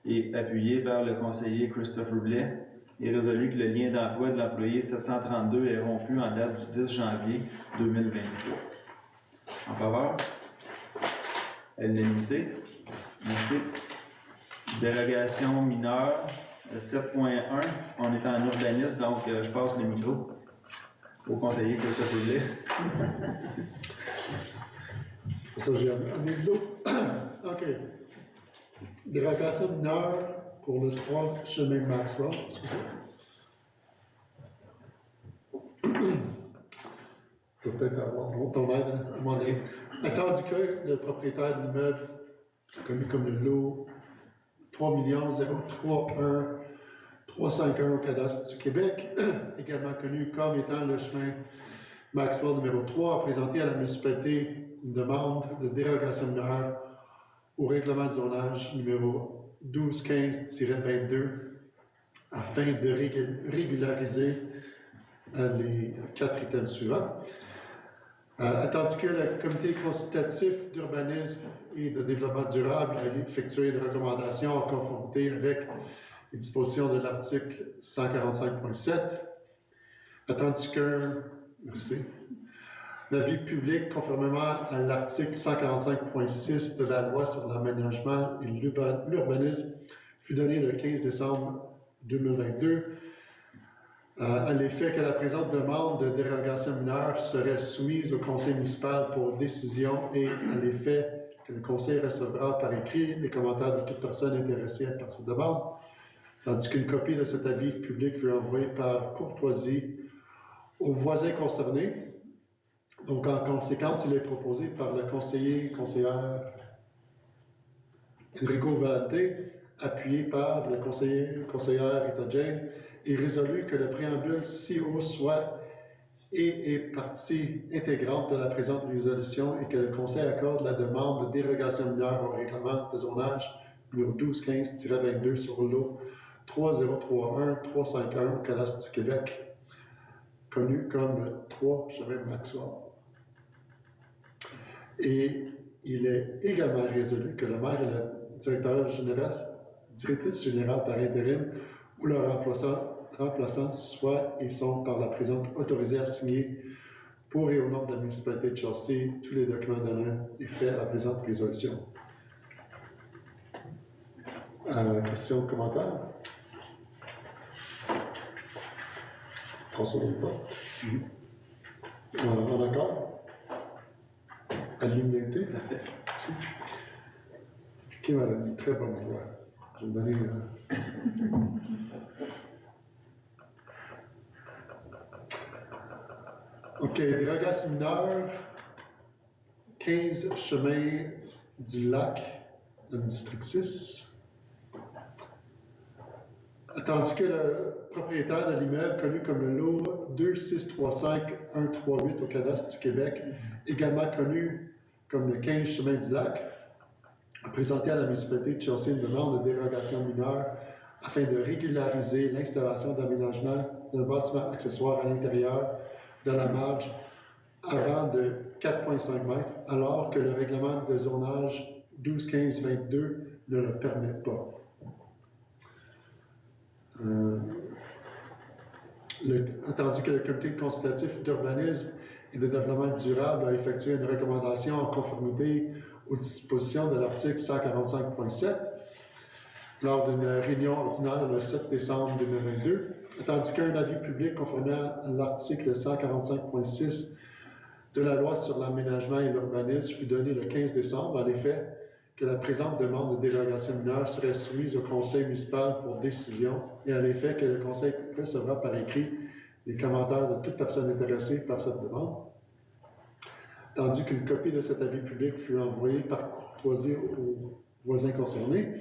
et appuyé par le conseiller Christopher Blais, et résolu que le lien d'emploi de l'employé 732 est rompu en date du 10 janvier 2023. En faveur? À l'unanimité. Merci. Dérogation mineure 7.1. On est en urbanisme, donc je passe le micro au conseiller Christopher Blais. Ça, j'ai amené de l'eau. OK. Dérogation mineure pour le 3 chemin Maxwell. Excusez. peut peut-être avoir ton aide à un moment donné. Attendu que le propriétaire de l'immeuble, connu comme le lot 3 031 351 au cadastre du Québec, également connu comme étant le chemin Maxwell numéro 3, a présenté à la municipalité une demande de dérogation mineure au règlement de zonage numéro 1215-22 afin de régulariser les 4 items suivants. Attendu que le comité consultatif d'urbanisme et de développement durable a effectué une recommandation en conformité avec les dispositions de l'article 145.7, attendu qu'un l'avis public, conformément à l'article 145.6 de la loi sur l'aménagement et l'urbanisme, fut donné le 15 décembre 2022, à l'effet que la présente demande de dérogation mineure serait soumise au conseil municipal pour décision et à l'effet que le conseil recevra par écrit les commentaires de toute personne intéressée par cette demande, tandis qu'une copie de cet avis public fut envoyée par courtoisie aux voisins concernés. Donc, en conséquence, il est proposé par le conseillère Enrico Valente, appuyé par le conseillère Rita Jane, et résolu que le préambule ci-haut soit et est partie intégrante de la présente résolution et que le Conseil accorde la demande de dérogation mineure au règlement de zonage numéro 1215-22 sur le lot 3031-351 au cadastre du Québec, connu comme le 3 chemin Maxwell. Et il est également résolu que le maire et la directrice générale par intérim ou leur remplaçant soient et sont par la présente autorisés à signer pour et au nom de la municipalité de Chelsea tous les documents donnant effet à la présente résolution. Questions, commentaires? François Lepaute. En accord? À l'unanimité? Merci. Kim a une très bonne voix. Je vais donner. OK, dérogation mineure, 15 chemin du lac, dans le district 6. Attendu que le propriétaire de l'immeuble, connu comme le lot 2635138 au cadastre du Québec, également connu comme le 15 chemin du lac, a présenté à la municipalité de Chelsea une demande de dérogation mineure afin de régulariser l'installation d'aménagement d'un bâtiment accessoire à l'intérieur de la marge avant de 4,5 mètres, alors que le règlement de zonage 1215-22 ne le permet pas. Attendu que le comité consultatif d'urbanisme et de développement durable a effectué une recommandation en conformité aux dispositions de l'article 145.7 lors d'une réunion ordinaire le 7 décembre 2022, tandis qu'un avis public conformément à l'article 145.6 de la loi sur l'aménagement et l'urbanisme fut donné le 15 décembre à l'effet que la présente demande de dérogation mineure serait soumise au conseil municipal pour décision et à l'effet que le conseil recevra par écrit les commentaires de toute personne intéressée par cette demande, tandis qu'une copie de cet avis public fut envoyée par courtoisie aux voisins concernés.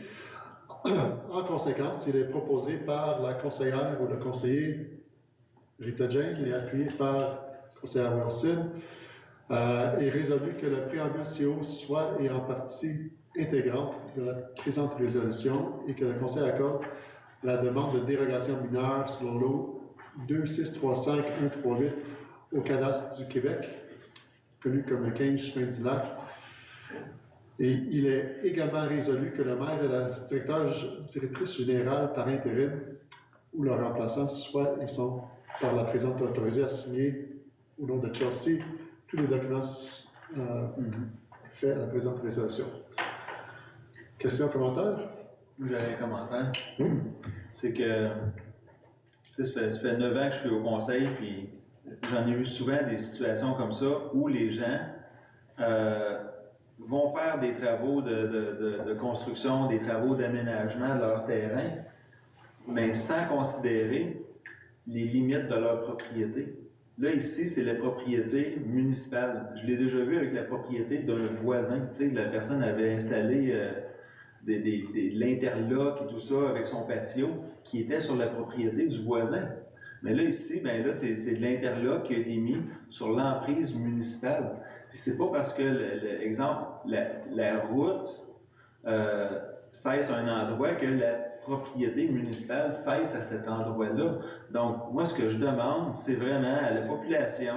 En conséquence, il est proposé par la conseillère ou le conseiller Rita Jane et appuyé par la conseillère Wilson et résolu que le préambule CO soit et en partie intégrante de la présente résolution et que le conseil accorde la demande de dérogation mineure sur le lot 2635138 au cadastre du Québec, connu comme le 15 chemin du lac. Et il est également résolu que le maire et la directrice générale par intérim ou leur remplaçant soient et sont par la présente autorisés à signer au nom de Chelsea tous les documents faits à la présente résolution. Questions, commentaires? Moi, j'avais un commentaire. Oui. C'est que ça fait 9 ans que je suis au conseil, puis j'en ai eu souvent des situations comme ça où les gens vont faire des travaux de construction, des travaux d'aménagement de leur terrain, mais sans considérer les limites de leur propriété. Là, ici, c'est la propriété municipale. Je l'ai déjà vu avec la propriété d'un voisin. Tu sais, la personne avait installé de l'interlock et tout ça avec son patio qui était sur la propriété du voisin. Mais là, ici, ben là, c'est de l'interlock qui a été mis sur l'emprise municipale. Puis c'est pas parce que, exemple, la route cesse à un endroit que la propriété municipale cesse à cet endroit-là. Donc, moi, ce que je demande, c'est vraiment à la population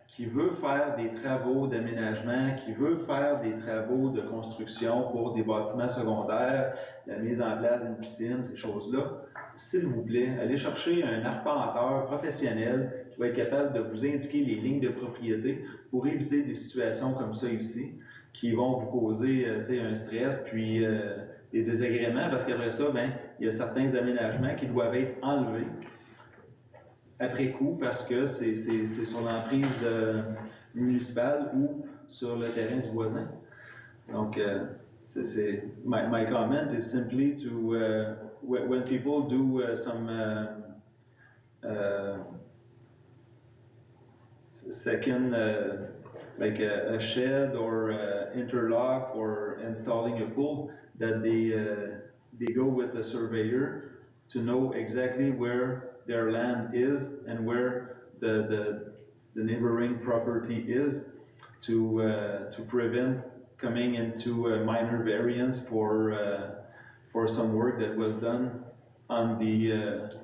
qui veut faire des travaux d'aménagement, qui veut faire des travaux de construction pour des bâtiments secondaires, la mise en place d'une piscine, ces choses-là, s'il vous plaît, allez chercher un arpenteur professionnel qui va être capable de vous indiquer les lignes de propriété pour éviter des situations comme ça ici, qui vont vous causer un stress, puis des désagréments, parce qu'après ça, ben, il y a certains aménagements qui doivent être enlevés après coup parce que c'est sur l'emprise municipale ou sur le terrain du voisin. Donc, my comment is simply to, when people do some second, like a shed or interlock or installing a pool, that they go with a surveyor to know exactly where their land is and where the neighboring property is to prevent coming into a minor variance for some work that was done on the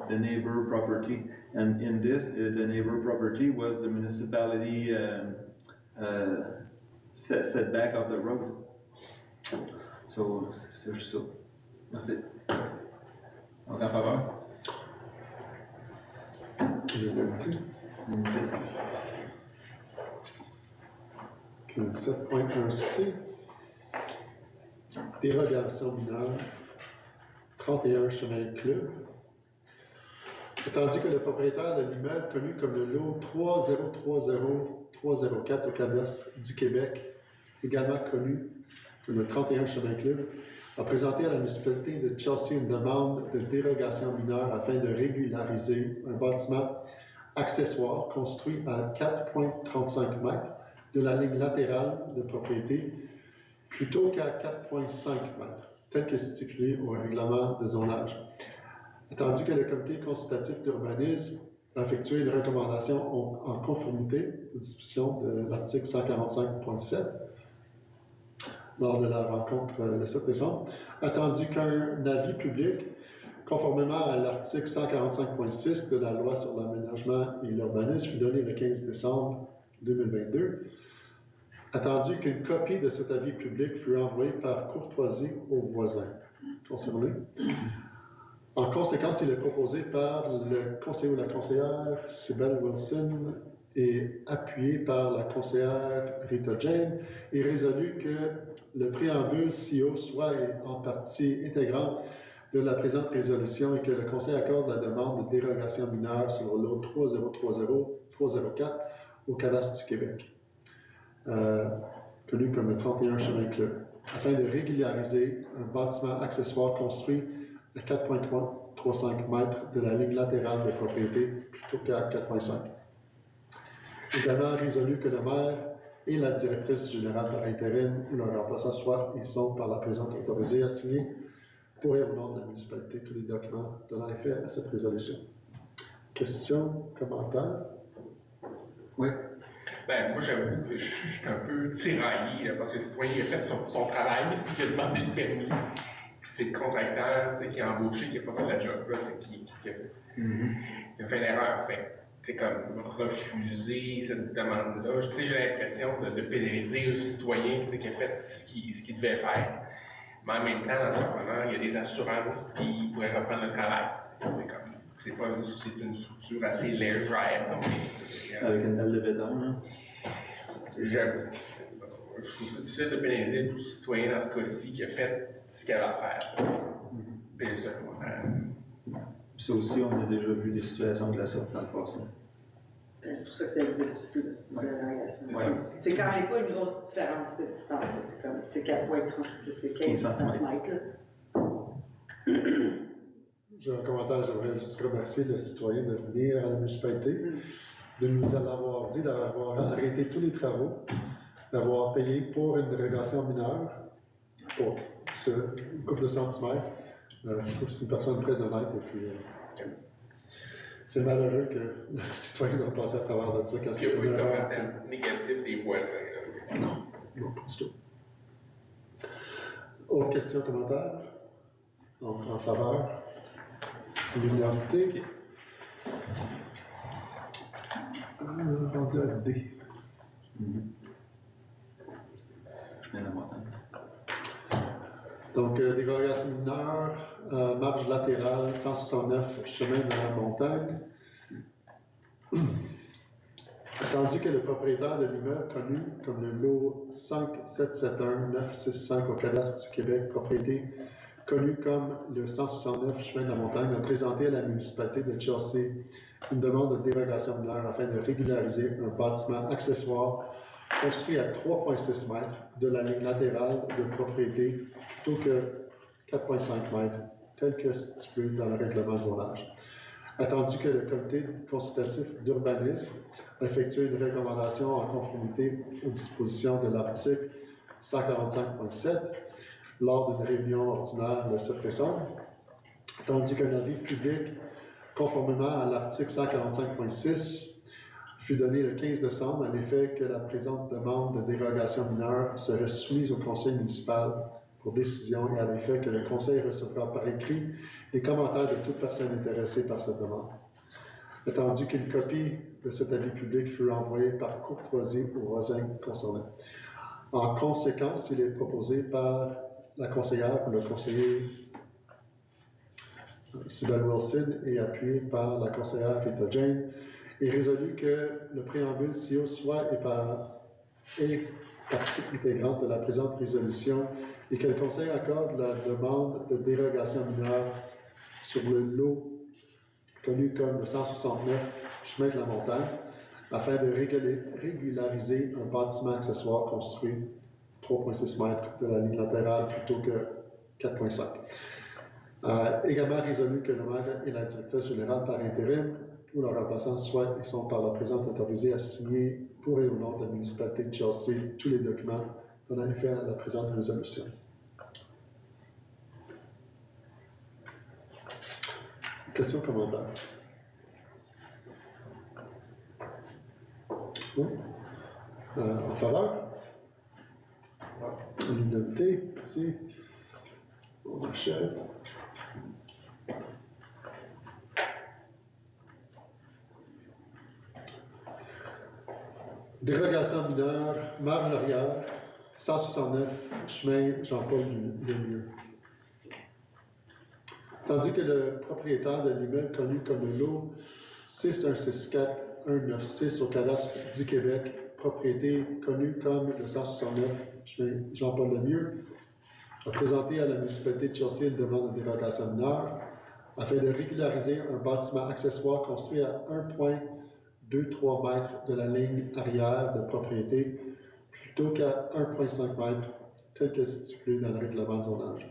neighbor property. And in this, the neighbor property was the municipality setback of the road. So, c'est juste ça. Merci. Donc, en faveur? L'unanimité. 7.1c. Dérogation mineure. 31 chemin club. Tandis que le propriétaire de l'immeuble connu comme le lot 3030304 au cadastre du Québec, également connu comme le 31 chemin club, a présenté à la municipalité de Chelsea une demande de dérogation mineure afin de régulariser un bâtiment accessoire construit à 4,35 mètres de la ligne latérale de propriété plutôt qu'à 4,5 mètres, tel que stipulé au règlement de zonage. Tandis que le comité consultatif d'urbanisme a effectué une recommandation en conformité aux dispositions de l'article 145.7 lors de la rencontre le 7 décembre, attendu qu'un avis public, conformément à l'article 145.6 de la loi sur l'aménagement et l'urbanisme, fut donné le 15 décembre 2022, attendu qu'une copie de cet avis public fut envoyée par courtoisie aux voisins concernés. En conséquence, il est proposé par le conseiller ou la conseillère Sybelle Wilson et appuyé par la conseillère Rita Jane et résolu que le préambule CO soit en partie intégrante de la présente résolution et que le Conseil accorde la demande de dérogation mineure sur le lot 3030304 au cadastre du Québec, connu comme le 31 chemin club, afin de régulariser un bâtiment accessoire construit à 4,35 mètres de la ligne latérale de propriété plutôt qu'à 4,5. Également résolu que le maire et la directrice générale par intérim ou leur remplaçant soient et sont par la présente autorisés à signer pour et au nom de la municipalité tous les documents donnant effet à cette résolution. Questions, commentaires? Oui. Ben, moi, j'avoue que je suis un peu tiraillé là, parce que le citoyen a fait son travail, il a demandé le permis, puis c'est le contracteur qui a embauché, qui n'a pas fait la job, là, qui a fait l'erreur. C'est comme refuser cette demande-là. J'ai l'impression de pénaliser un citoyen qui a fait ce qu'il devait faire. Mais en même temps, l'entrepreneur, il y a des assurances, puis il pourrait reprendre le travail. C'est une structure assez légère. Donc, avec une dalle de béton, là. J'avoue. Je trouve ça difficile de pénaliser tout citoyen dans ce cas-ci qui a fait ce qu'il avait à faire. Puis ça, Ça aussi, on a déjà vu des situations de la sorte dans le passé. C'est pour ça que ça existe aussi, la dérogation. Ouais. C'est quand même pas une grosse différence de distance, c'est comme, c'est 4,3, c'est 15 cm. J'ai un commentaire, j'aimerais juste remercier le citoyen de venir à la municipalité. de nous avoir dit d'avoir arrêté tous les travaux, d'avoir payé pour une dérogation mineure, pour ce couple de centimètres. Je trouve que c'est une personne très honnête et puis c'est malheureux que le citoyen doit passer à travers de ça quand Il n'y c'est a pas une de erreur. commentaire négatif des voisins. Là. Non, pas du tout. Autre question, commentaire? Donc, en faveur? L'unanimité. Rendu à D. Chemin de la montagne. Donc, dérogation mineure, marge latérale, 169, chemin de la montagne. Tandis que le propriétaire de l'immeuble connu comme le lot 5771965 au cadastre du Québec, propriété connue comme le 169 chemin de la montagne, a présenté à la municipalité de Chelsea une demande de dérogation mineure afin de régulariser un bâtiment accessoire construit à 3,6 mètres de la ligne latérale de propriété plutôt que 4,5 mètres, tel que stipulé dans le règlement de zonage. Attendu que le comité consultatif d'urbanisme a effectué une recommandation en conformité aux dispositions de l'article 145.7 lors d'une réunion ordinaire le 7 décembre, tandis qu'un avis public, conformément à l'article 145.6, fut donné le 15 décembre à l'effet que la présente demande de dérogation mineure serait soumise au conseil municipal pour décision et à l'effet que le conseil recevra par écrit les commentaires de toute personne intéressée par cette demande. Attendu qu'une copie de cet avis public fut envoyée par courtoisie aux voisins concernés. En conséquence, il est proposé par la conseillère ou le conseiller Sybelle Wilson et appuyé par la conseillère Rita Jane, est résolu que le préambule CIO soit partie intégrante de la présente résolution et que le Conseil accorde la demande de dérogation mineure sur le lot connu comme le 169 chemin de la montagne afin de régulariser un bâtiment accessoire construit 3,6 mètres de la ligne latérale plutôt que 4,5. Également résolu que le maire et la directrice générale par intérim ou leur remplaçant soient et sont par la présente autorisés à signer pour et au nom de la municipalité de Chelsea tous les documents donnant effet à la présente résolution. Questions, commentaires? Oui? En faveur? L'unanimité, merci. On achève. Dérogation mineure, marge arrière, 169, chemin Jean-Paul Lemieux. Tandis que le propriétaire de l'immeuble connu comme le lot 6164196 au cadastre du Québec, propriété connue comme le 169, chemin Jean-Paul Lemieux, a présenté à la municipalité de Chelsea une demande de dérogation mineure afin de régulariser un bâtiment accessoire construit à 1,23 mètres de la ligne arrière de propriété plutôt qu'à 1,5 mètres, tel que stipulé dans le règlement de zonage.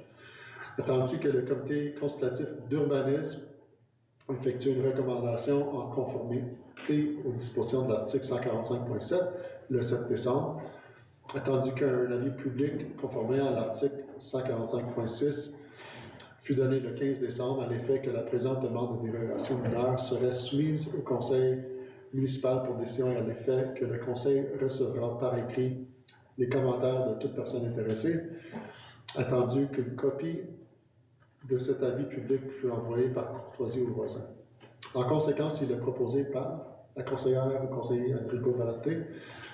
Attendu que le comité consultatif d'urbanisme effectue une recommandation en conformité aux dispositions de l'article 145.7 le 7 décembre, attendu qu'un avis public conformément à l'article 145.6 fut donné le 15 décembre à l'effet que la présente demande de dérogation mineure serait soumise au conseil municipal pour décision et à l'effet que le conseil recevra par écrit les commentaires de toute personne intéressée, attendu qu'une copie de cet avis public fut envoyée par courtoisie aux voisins. En conséquence, il est proposé par la conseillère ou conseiller Enrico Valente,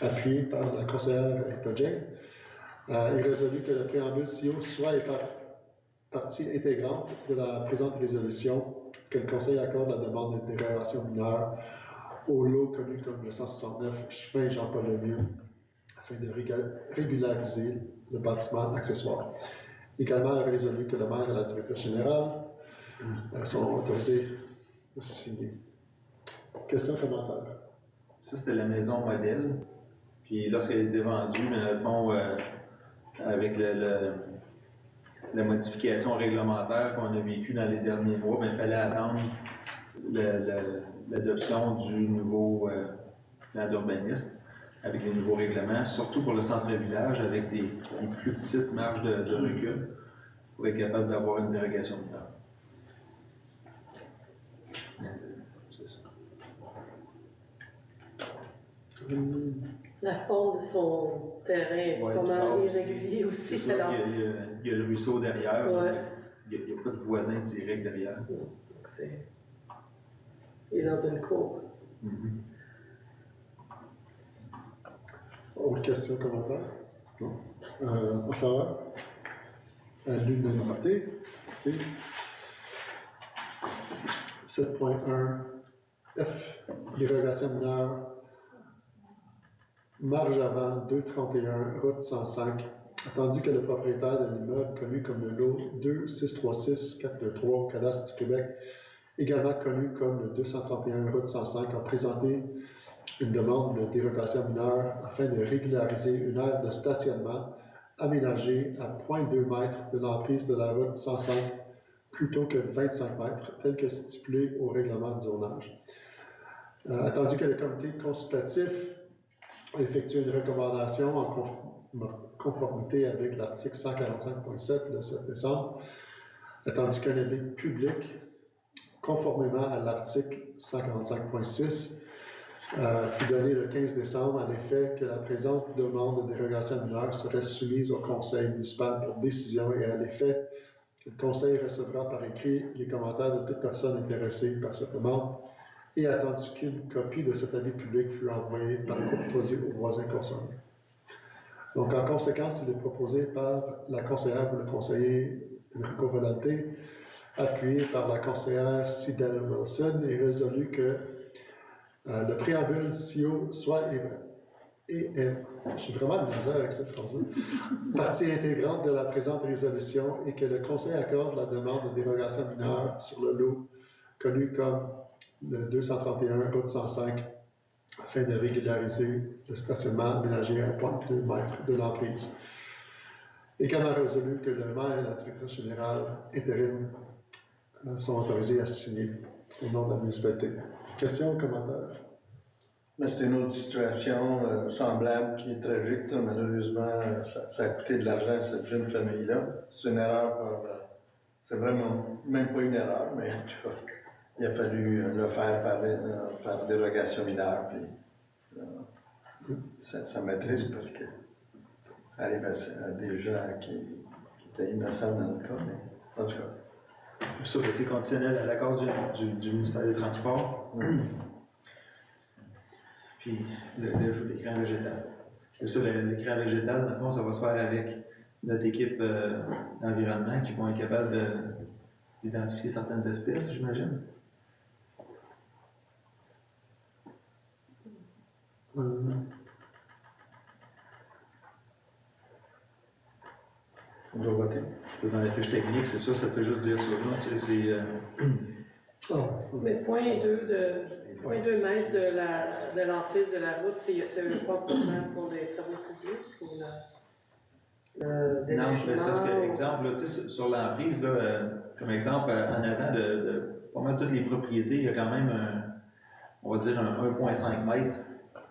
appuyé par la conseillère Rita Jane, et résolu que le préambule CIO soit partie intégrante de la présente résolution, que le Conseil accorde la demande de dérogation mineure au lot connu comme le 169 chemin Jean-Paul Lemieux, afin de régulariser le bâtiment accessoire. Également résolu que le maire et la directrice générale sont autorisés de signer. Questions, commentaires? Ça, c'était la maison modèle. Puis lorsqu'elle a été vendue, dans le fond, avec la modification réglementaire qu'on a vécue dans les derniers mois, il fallait attendre l'adoption du nouveau plan d'urbanisme, avec les nouveaux règlements, surtout pour le centre-village, avec des plus petites marges de recul, pour être capable d'avoir une dérogation de temps. C'est ça. La forme de son terrain est Ouais, pas ça mal aussi. irrégulier aussi. C'est sûr Alors, il y a le ruisseau derrière, Ouais. il n'y a pas de voisin direct derrière. donc il est dans une cour. Autre question, commentaire? Non. En faveur? À l'unanimité. Merci. 7.1 F. Dérogation mineure. Marge avant 231, route 105. Attendu que le propriétaire de l'immeuble, connu comme le lot 2636423, Cadastre du Québec, également connu comme le 231, route 105, a présenté une demande de dérogation mineure afin de régulariser une aire de stationnement aménagée à 0,2 mètres de l'emprise de la route 105 plutôt que 25 mètres, tel que stipulé au règlement de zonage. Attendu que le comité consultatif a effectué une recommandation en conformité avec l'article 145.7 le 7 décembre, attendu qu'un avis public, conformément à l'article 145.6, fut donné le 15 décembre à l'effet que la présente demande de dérogation mineure serait soumise au conseil municipal pour décision et à l'effet que le conseil recevra par écrit les commentaires de toute personne intéressée par cette demande et attendu qu'une copie de cet avis public fut envoyée par courtoisie aux voisins concernés. Donc, en conséquence, il est proposé par la conseillère ou le conseiller Enrico Volante, appuyé par la conseillère Cybelle Wilson, et résolu que le préambule CIO soit j'ai vraiment de misère avec cette phrase-là, partie intégrante de la présente résolution et que le Conseil accorde la demande de dérogation mineure sur le lot connu comme le 231 route 105 afin de régulariser le stationnement aménagé à 0,2 mètres de l'emprise. Également résolu que le maire et la directrice générale intérim sont autorisés à signer au nom de la municipalité. Questions ou commentaires? C'est une autre situation semblable qui est tragique. Là. Malheureusement, ça a coûté de l'argent à cette jeune famille-là. C'est une erreur c'est vraiment même pas une erreur, mais en tout cas, il a fallu le faire par dérogation mineure. Puis, ça m'attriste parce que ça arrive à des gens qui étaient innocents dans le cas, mais en tout cas. Ça, c'est conditionnel à l'accord du ministère des Transports. Puis l'ajout d'écran végétal. Et ça, l'écran végétal, dans le fond, ça va se faire avec notre équipe d'environnement qui vont être capables d'identifier certaines espèces, j'imagine. On doit voter. Dans la fiche technique, c'est ça, ça peut juste dire ça. Non, tu sais, c'est. Mais 0,2 mètres de l'emprise de la route, c'est pas pour les travaux publics ou le Non, je fais déneigement, parce que, exemple, là, sur l'emprise, là, comme exemple, en avant de pas mal toutes les propriétés, il y a quand même on va dire un 1,5 mètre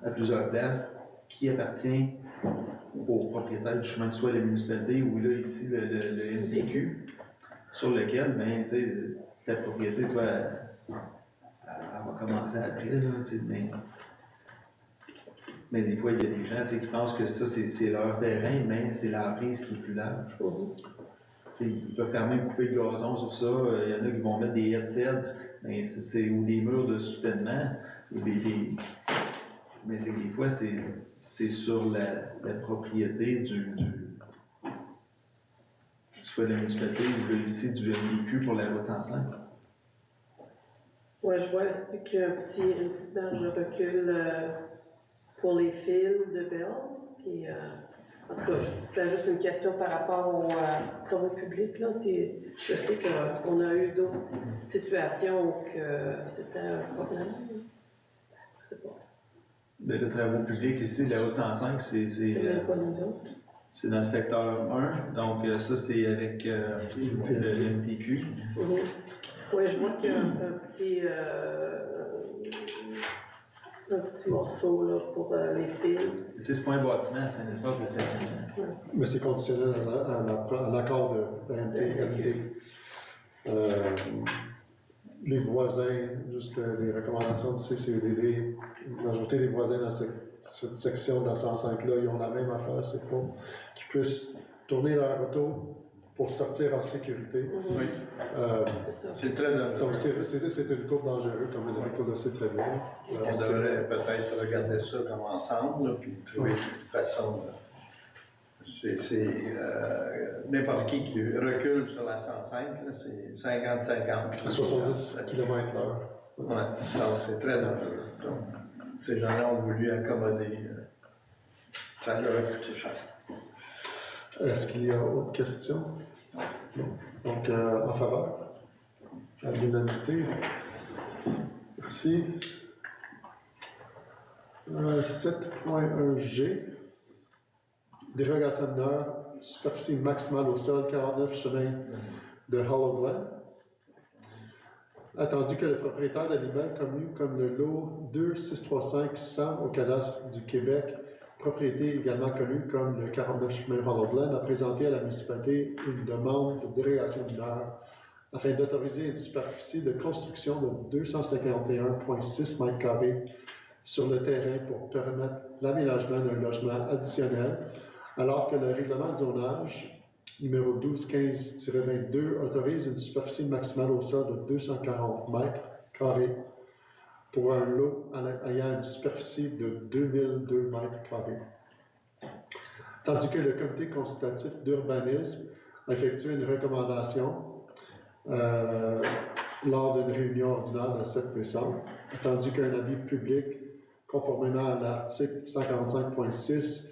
à plusieurs places qui appartient aux propriétaires du chemin, soit la municipalité ou là, ici, le MTQ, sur lequel, ben, tu sais, ta propriété, toi, elle va commencer après, là, tu sais, mais des fois, il y a des gens qui pensent que ça, c'est leur terrain, mais c'est l'emprise qui est plus large. Ils peuvent quand même couper le gazon sur ça. Il y en a qui vont mettre des haies de cèdre, mais ou des murs de soutènement. Mais c'est que des fois, c'est sur la propriété soit de la municipalité ou ici du MDQ pour la route 105. Oui, je vois qu'il y a une petite marge de recul pour les fils de Bell. Puis, en tout cas, c'était juste une question par rapport aux travaux publics. Là. Je sais qu'on a eu d'autres situations où c'était un problème. Je sais pas. Le travaux publics ici, la route 105, c'est même pas nous autres. C'est dans le secteur 1, donc ça c'est avec le MTQ. Oui, je vois qu'il y a un petit un petit morceau là, pour les fils. Tu sais, c'est pas un bâtiment, c'est un espace de stationnement. Mais c'est conditionnel à l'accord de MT. Les voisins, juste les recommandations du CCEDD, la majorité des voisins dans cette section de la 105-là, ils ont la même affaire, c'est pas qu'ils puissent tourner leur auto pour sortir en sécurité. Oui, c'est très dangereux. Donc c'est une courbe dangereuse, comme Enrico le sait très bien. On devrait peut-être regarder ça comme ensemble, là, puis trouver une façon. N'importe qui recule sur la 105, là, c'est 50-50. À 70 km/h. Oui, donc c'est très dangereux. Donc, ces gens-là ont voulu accommoder. Ça leur a coûté cher. Est-ce qu'il y a autre question? Non. Donc, en faveur? À l'unanimité. Merci. 7.1G. Dérogation mineure, superficie maximale au sol, 49 chemin de Hollow Glen. Attendu que le propriétaire de l'immeuble connu comme le lot 2635-100 au cadastre du Québec, propriété également connue comme le 49 chemin Hollow Glen, a présenté à la municipalité une demande de dérogation mineure afin d'autoriser une superficie de construction de 251,6 m² sur le terrain pour permettre l'aménagement d'un logement additionnel, alors que le règlement de zonage numéro 1215-22 autorise une superficie maximale au sol de 240 m² pour un lot ayant une superficie de 2002 m². Tandis que le comité consultatif d'urbanisme a effectué une recommandation lors d'une réunion ordinaire le 7 décembre, tandis qu'un avis public, conformément à l'article 145.6,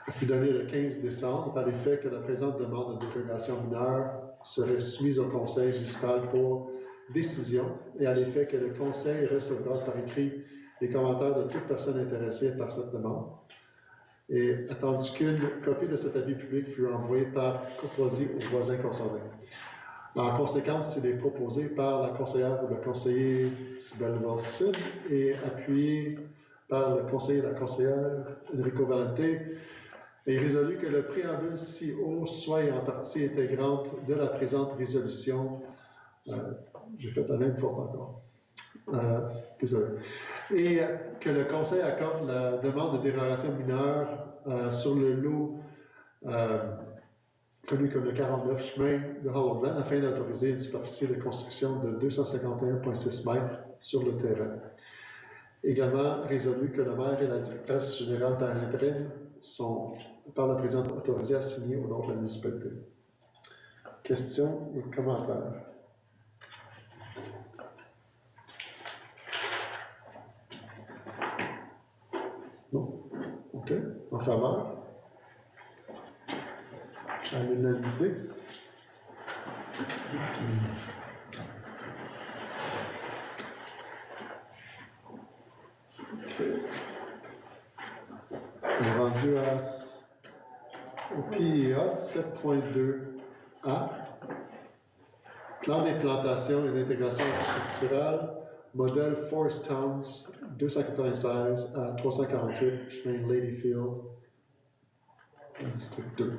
fut donné le 15 décembre à l'effet que la présente demande de dérogation mineure serait soumise au conseil municipal pour décision et à l'effet que le conseil recevra par écrit les commentaires de toute personne intéressée par cette demande. Et attendu qu'une copie de cet avis public fut envoyée par courtoisie aux voisins concernés. En conséquence, il est proposé par la conseillère ou le conseiller Sybelle Wilson et appuyé par le conseiller et la conseillère Enrico Valente, est résolu que le préambule ci-haut soit en partie intégrante de la présente résolution. J'ai fait la même faute encore. Désolé. Et que le Conseil accorde la demande de dérogation mineure sur le lot connu comme le 49 chemin de Hollow Glen afin d'autoriser une superficie de construction de 251,6 m sur le terrain. Également résolu que le maire et la directrice générale par intérim sont, par la présidente, autorisés à signer au nom de la municipalité. Questions et commentaires? Non? OK. En faveur? À l'unanimité? OK. On est rendu au PIA 7.2A. Plan d'implantation et d'intégration architecturale, modèle Forest Towns 296 à 348 chemin Ladyfield, district 2.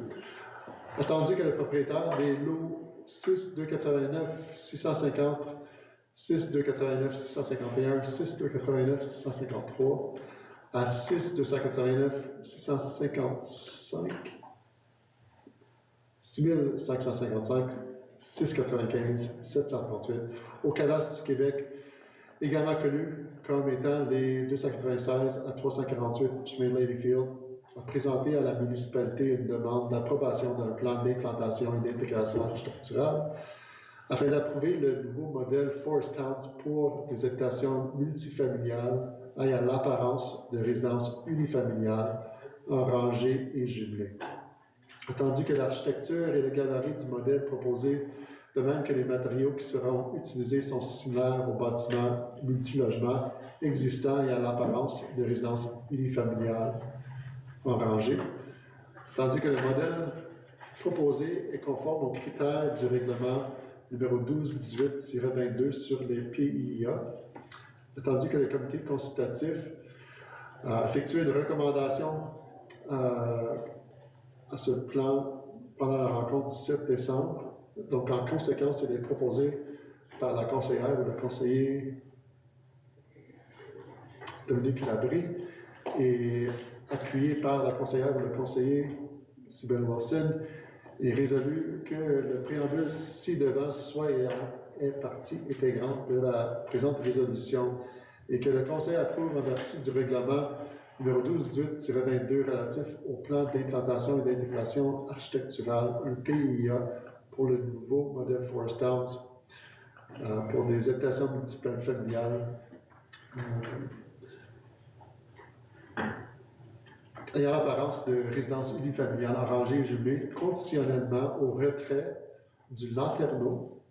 Attendu que le propriétaire des lots 6289 650, 6289 651, 6289 653 à 6289 655, 6555, 695 738 au cadastre du Québec, également connu comme étant les 296 à 348 chemin Ladyfield, a présenté à la municipalité une demande d'approbation d'un plan d'implantation et d'intégration architecturale afin d'approuver le nouveau modèle Forest Towns pour des habitations multifamiliales ayant l'apparence de résidences unifamiliales en rangées et jumelées. Attendu que l'architecture et le gabarit du modèle proposé, de même que les matériaux qui seront utilisés, sont similaires aux bâtiments multilogements existants et à l'apparence de résidences unifamiliales en rangée, tandis que le modèle proposé est conforme aux critères du règlement numéro 1218-22 sur les PIA, attendu que le comité consultatif a effectué une recommandation à ce plan pendant la rencontre du 7 décembre. Donc, en conséquence, il est proposé par la conseillère ou le conseiller Dominique Labrie et appuyé par la conseillère ou le conseiller Cybèle Wilson, est résolu que le préambule ci-devant soit est partie intégrante de la présente résolution et que le Conseil approuve en vertu du règlement numéro 1218-22 relatif au plan d'implantation et d'intégration architecturale, un PIA pour le nouveau modèle Forest Towns pour des habitations multifamiliales ayant l'apparence de résidence unifamiliale en rangée et jumelée, conditionnellement au retrait du lanterneau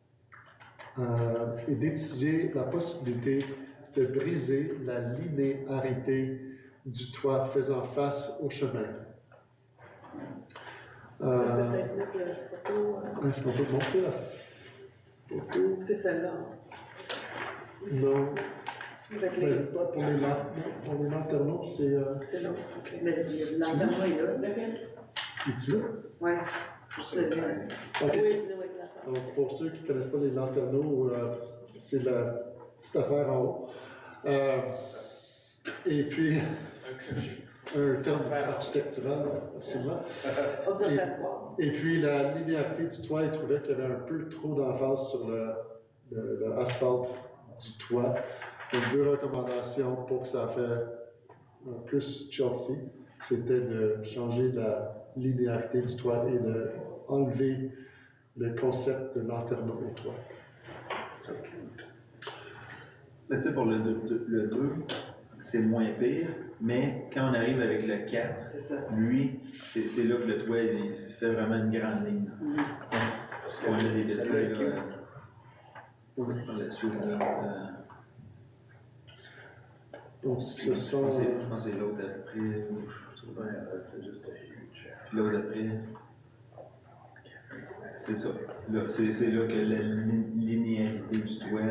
et d'étudier la possibilité de briser la linéarité du toit faisant face au chemin. Peut-être mettre la photo. Est-ce qu'on peut montrer la photo? C'est celle-là. Non. Avec Mais les pour les lanterneaux, c'est... C'est là. OK. Mais l'enterrement est là, lequel? est-il là? Oui. C'est le OK. Oui, oui, d'accord. Donc, pour ceux qui ne connaissent pas les lanterneaux, c'est la petite affaire en haut. Et puis, un terme architectural, absolument. Observatoire. Et puis, la linéarité du toit, il trouvait qu'il y avait un peu trop d'emphase sur le asphalte du toit. Donc, 2 recommandations pour que ça fait plus Chelsea. C'était de changer la linéarité du toit et de enlever le concept de lanterneau au toit. Tu sais, pour le 2, c'est moins pire, mais quand on arrive avec le 4, C'est ça. lui, c'est là que le toit, il fait vraiment une grande ligne. On a des dessins, là, par la suite, là, Donc, ce je sont... pense que c'est l'autre après. Puis l'autre après. C'est ça. Là, c'est là que la linéarité du toit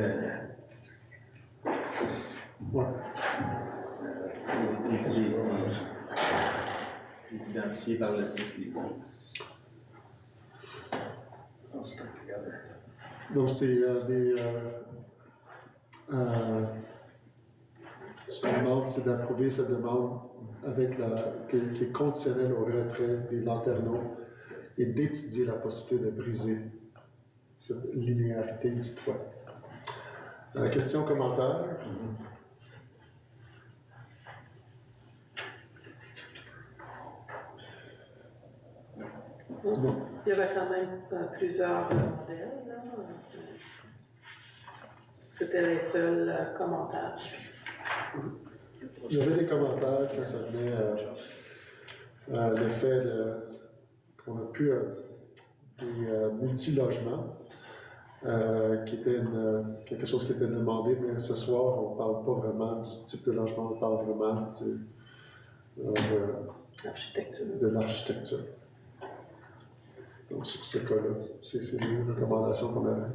Ouais. est identifiée par le CCI. Donc, c'est ce qu'on demande, c'est d'approuver cette demande avec qui est conditionnelle au retrait des lanterneaux et d'étudier la possibilité de briser cette linéarité du toit. Question, commentaire? Non. Il y avait quand même plusieurs modèles, là. C'était les seuls commentaires. Il y avait des commentaires qui concernaient le fait qu'on a pu des multi-logements, qui était quelque chose qui était demandé, mais ce soir, on ne parle pas vraiment du type de logement, on parle vraiment de l'architecture. Donc, sur ce cas-là, c'est les recommandations qu'on avait.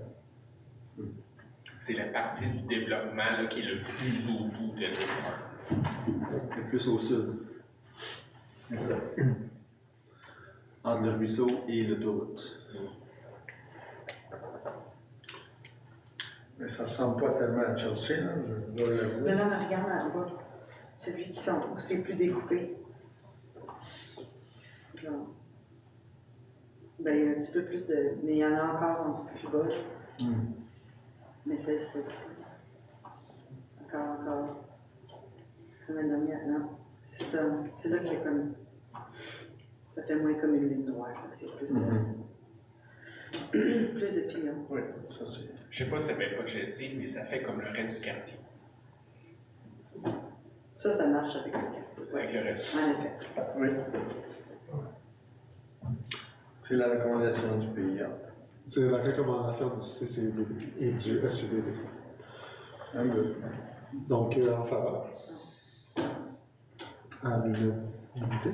C'est la partie du développement là, qui est le plus au bout de tout. Le plus au sud. C'est ça. Entre le ruisseau et l'autoroute. Mais ça ne ressemble pas tellement à Chelsea, là, je dois l'avouer. Non, mais regarde là bas. Celui où c'est plus découpé. Non. Ben, il y a un petit peu plus de. Mais il y en a encore un peu plus bas. Mais c'est celle-ci. Encore. C'est comme la dernière, non? C'est ça. C'est là qu'il y a comme. Ça fait moins comme une ligne droite. C'est plus de. Plus de pignons. Oui, ça c'est. Je ne sais pas si ça s'appelle pas Chelsea, mais ça fait comme le reste du quartier. Ça marche avec le quartier. Avec le reste. En effet. Oui. C'est la recommandation du PIA. C'est la recommandation du CCD et du SUDD. Donc, en faveur. À l'unanimité.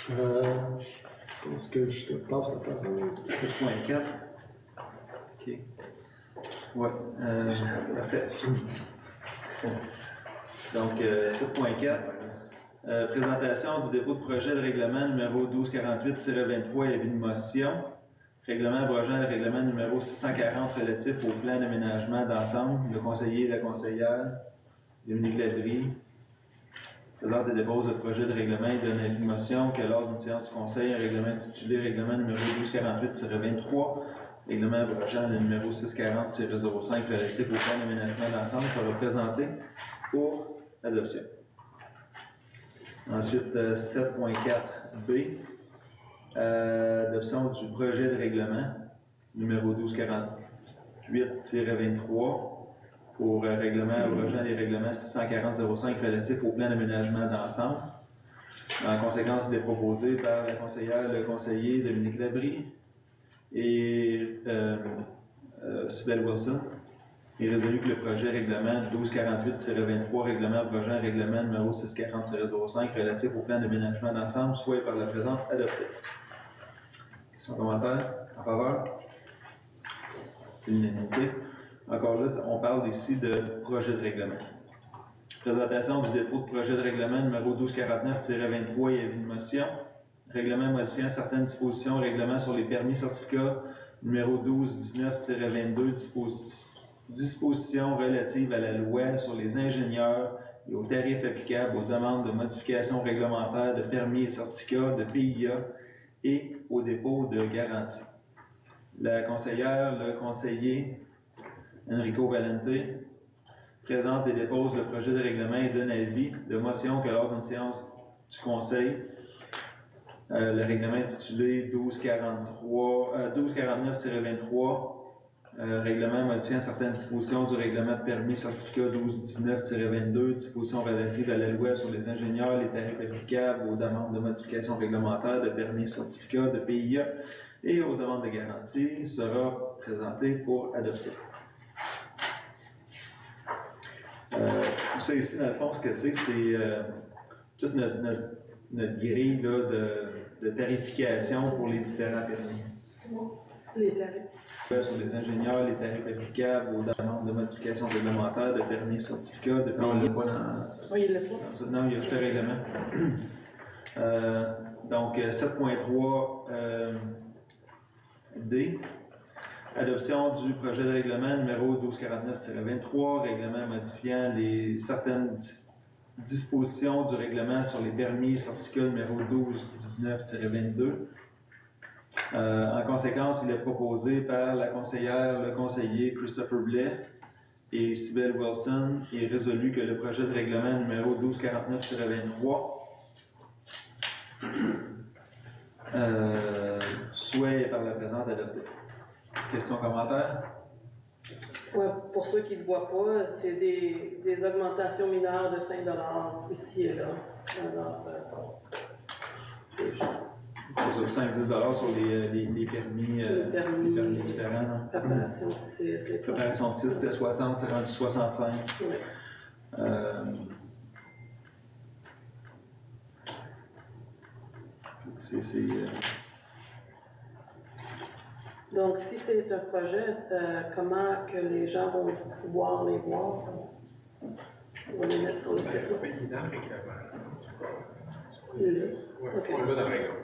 Je pense que je te passe la parole. 7.4. OK. Ouais, parfait. Donc, 7.4, présentation du dépôt de projet de règlement numéro 1248-23 et avis de motion. Règlement abrogeant le règlement numéro 640 relatif au plan d'aménagement d'ensemble. Le conseiller et la conseillère, Dominique Labrie, présente et dépose le projet de règlement et donne avis de motion que lors d'une séance du conseil, un règlement intitulé règlement numéro 1248-23, règlement abrogeant le numéro 640-05 relatif au plan d'aménagement d'ensemble sera présenté pour adoption. Ensuite, 7.4b, adoption du projet de règlement numéro 1248-23 pour règlement abrogeant les règlements 640-05 relatifs au plan d'aménagement d'ensemble. En conséquence, il est proposé par la conseillère, le conseiller Dominique Labrie et Sybelle Wilson. Il est résolu que le projet règlement 1248-23, règlement abrogeant règlement numéro 640-05 relatif au plan d'aménagement d'ensemble soit par la présente adopté. Questions, commentaires? En faveur? L'unanimité. Encore là, on parle ici de projet de règlement. Présentation du dépôt de projet de règlement numéro 1249-23 et avis de motion. Règlement modifiant certaines dispositions, règlement sur les permis certificats numéro 1219-22, dispositions relatives à la loi sur les ingénieurs et aux tarifs applicables aux demandes de modification réglementaire de permis et certificats de PIA et au dépôt de garantie. La conseillère, le conseiller Enrico Valente présente et dépose le projet de règlement et donne avis de motion que lors d'une séance du conseil, le règlement intitulé 1249-23, règlement modifiant certaines dispositions du règlement de permis certificat 1219-22, dispositions relatives à la loi sur les ingénieurs, les tarifs applicables aux demandes de modification réglementaire de permis certificat de PIA et aux demandes de garantie, sera présenté pour adoption. Ça ici, dans le fond, ce que c'est toute notre grille là, de tarification pour les différents permis. Les tarifs. Sur les ingénieurs, les tarifs applicables aux demandes de modification réglementaire, de permis, certificats, de permis. Non, il n'est pas dans. Oui, il n'est pas. Non, il y a ce règlement. Donc, 7.3 D. Adoption du projet de règlement numéro 1249-23, règlement modifiant certaines dispositions du règlement sur les permis et certificats numéro 1219-22. En conséquence, il est proposé par la conseillère, le conseiller Christopher Blais et Sybelle Wilson et résolu que le projet de règlement numéro 1249-23 soit par la présente adopté. Questions, commentaires? Ouais, pour ceux qui ne le voient pas, c'est des augmentations mineures de 5 $ ici et là. Alors, c'est juste. C'est 5-10 $ sur les permis, les permis différents. Préparation de titre. Préparation de titre, c'était 60, c'est rendu 65. Oui. Donc, si c'est un projet, comment que les gens vont pouvoir les voir? On va les mettre sur le site. Il est dans le règlement. OK. On l'a dans le règlement.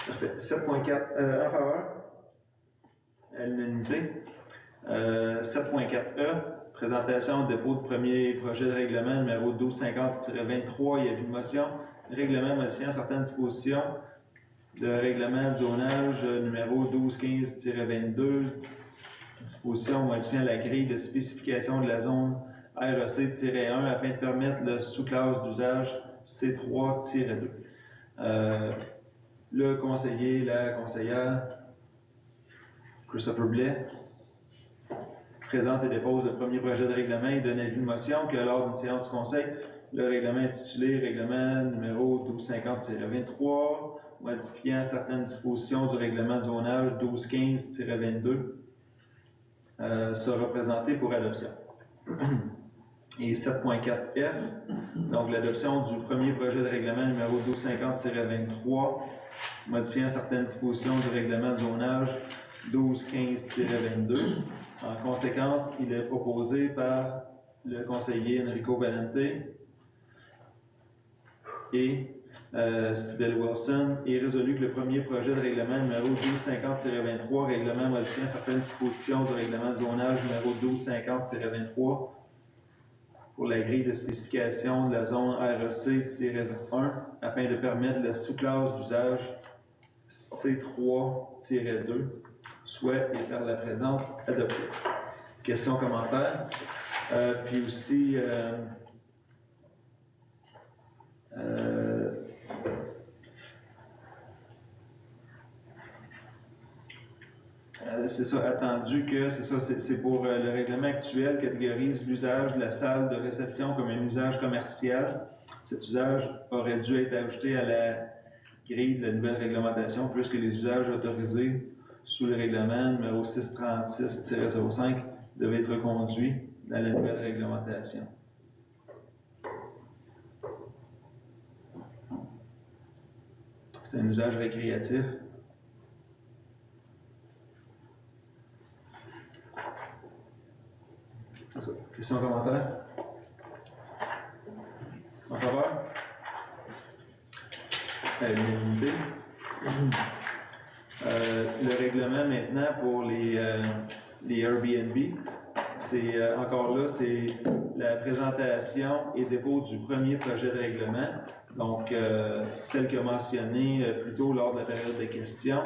Parfait. 7.4 en faveur. À l'unanimité. 7.4E. Présentation de dépôt de premier projet de règlement numéro 1250-23 et avis de motion. Règlement modifiant certaines dispositions de règlement de zonage numéro 1215-22. Disposition modifiant la grille de spécification de la zone REC-1 afin de permettre le sous-classe d'usage C3-2. Le conseiller, la conseillère Christopher Blais présente et dépose le premier projet de règlement et donne avis de motion que lors d'une séance du conseil, le règlement intitulé règlement numéro 1250-23 modifiant certaines dispositions du règlement de zonage 1215-22 sera présenté pour adoption. Et 7.4F, donc l'adoption du premier projet de règlement numéro 1250-23 modifiant certaines dispositions du règlement de zonage 1215-22. En conséquence, il est proposé par le conseiller Enrico Valente et Sybelle Wilson est résolu que le premier projet de règlement numéro 1250-23, règlement modifiant certaines dispositions du règlement de zonage numéro 1250-23 pour la grille de spécification de la zone REC-1 afin de permettre la sous-classe d'usage C3-2 soit et par la présente adopté. Questions, commentaires? Puis aussi, c'est ça, attendu que, c'est ça, c'est pour le règlement actuel catégorise l'usage de la salle de réception comme un usage commercial. Cet usage aurait dû être ajouté à la grille de la nouvelle réglementation, puisque les usages autorisés sous le règlement numéro 636-05 devaient être reconduits dans la nouvelle réglementation. C'est un usage récréatif. Questions, commentaires? En faveur? L'unanimité. Le règlement maintenant pour les Airbnb, c'est encore là, c'est la présentation et dépôt du premier projet de règlement. Donc, tel que mentionné plus tôt lors de la période de questions,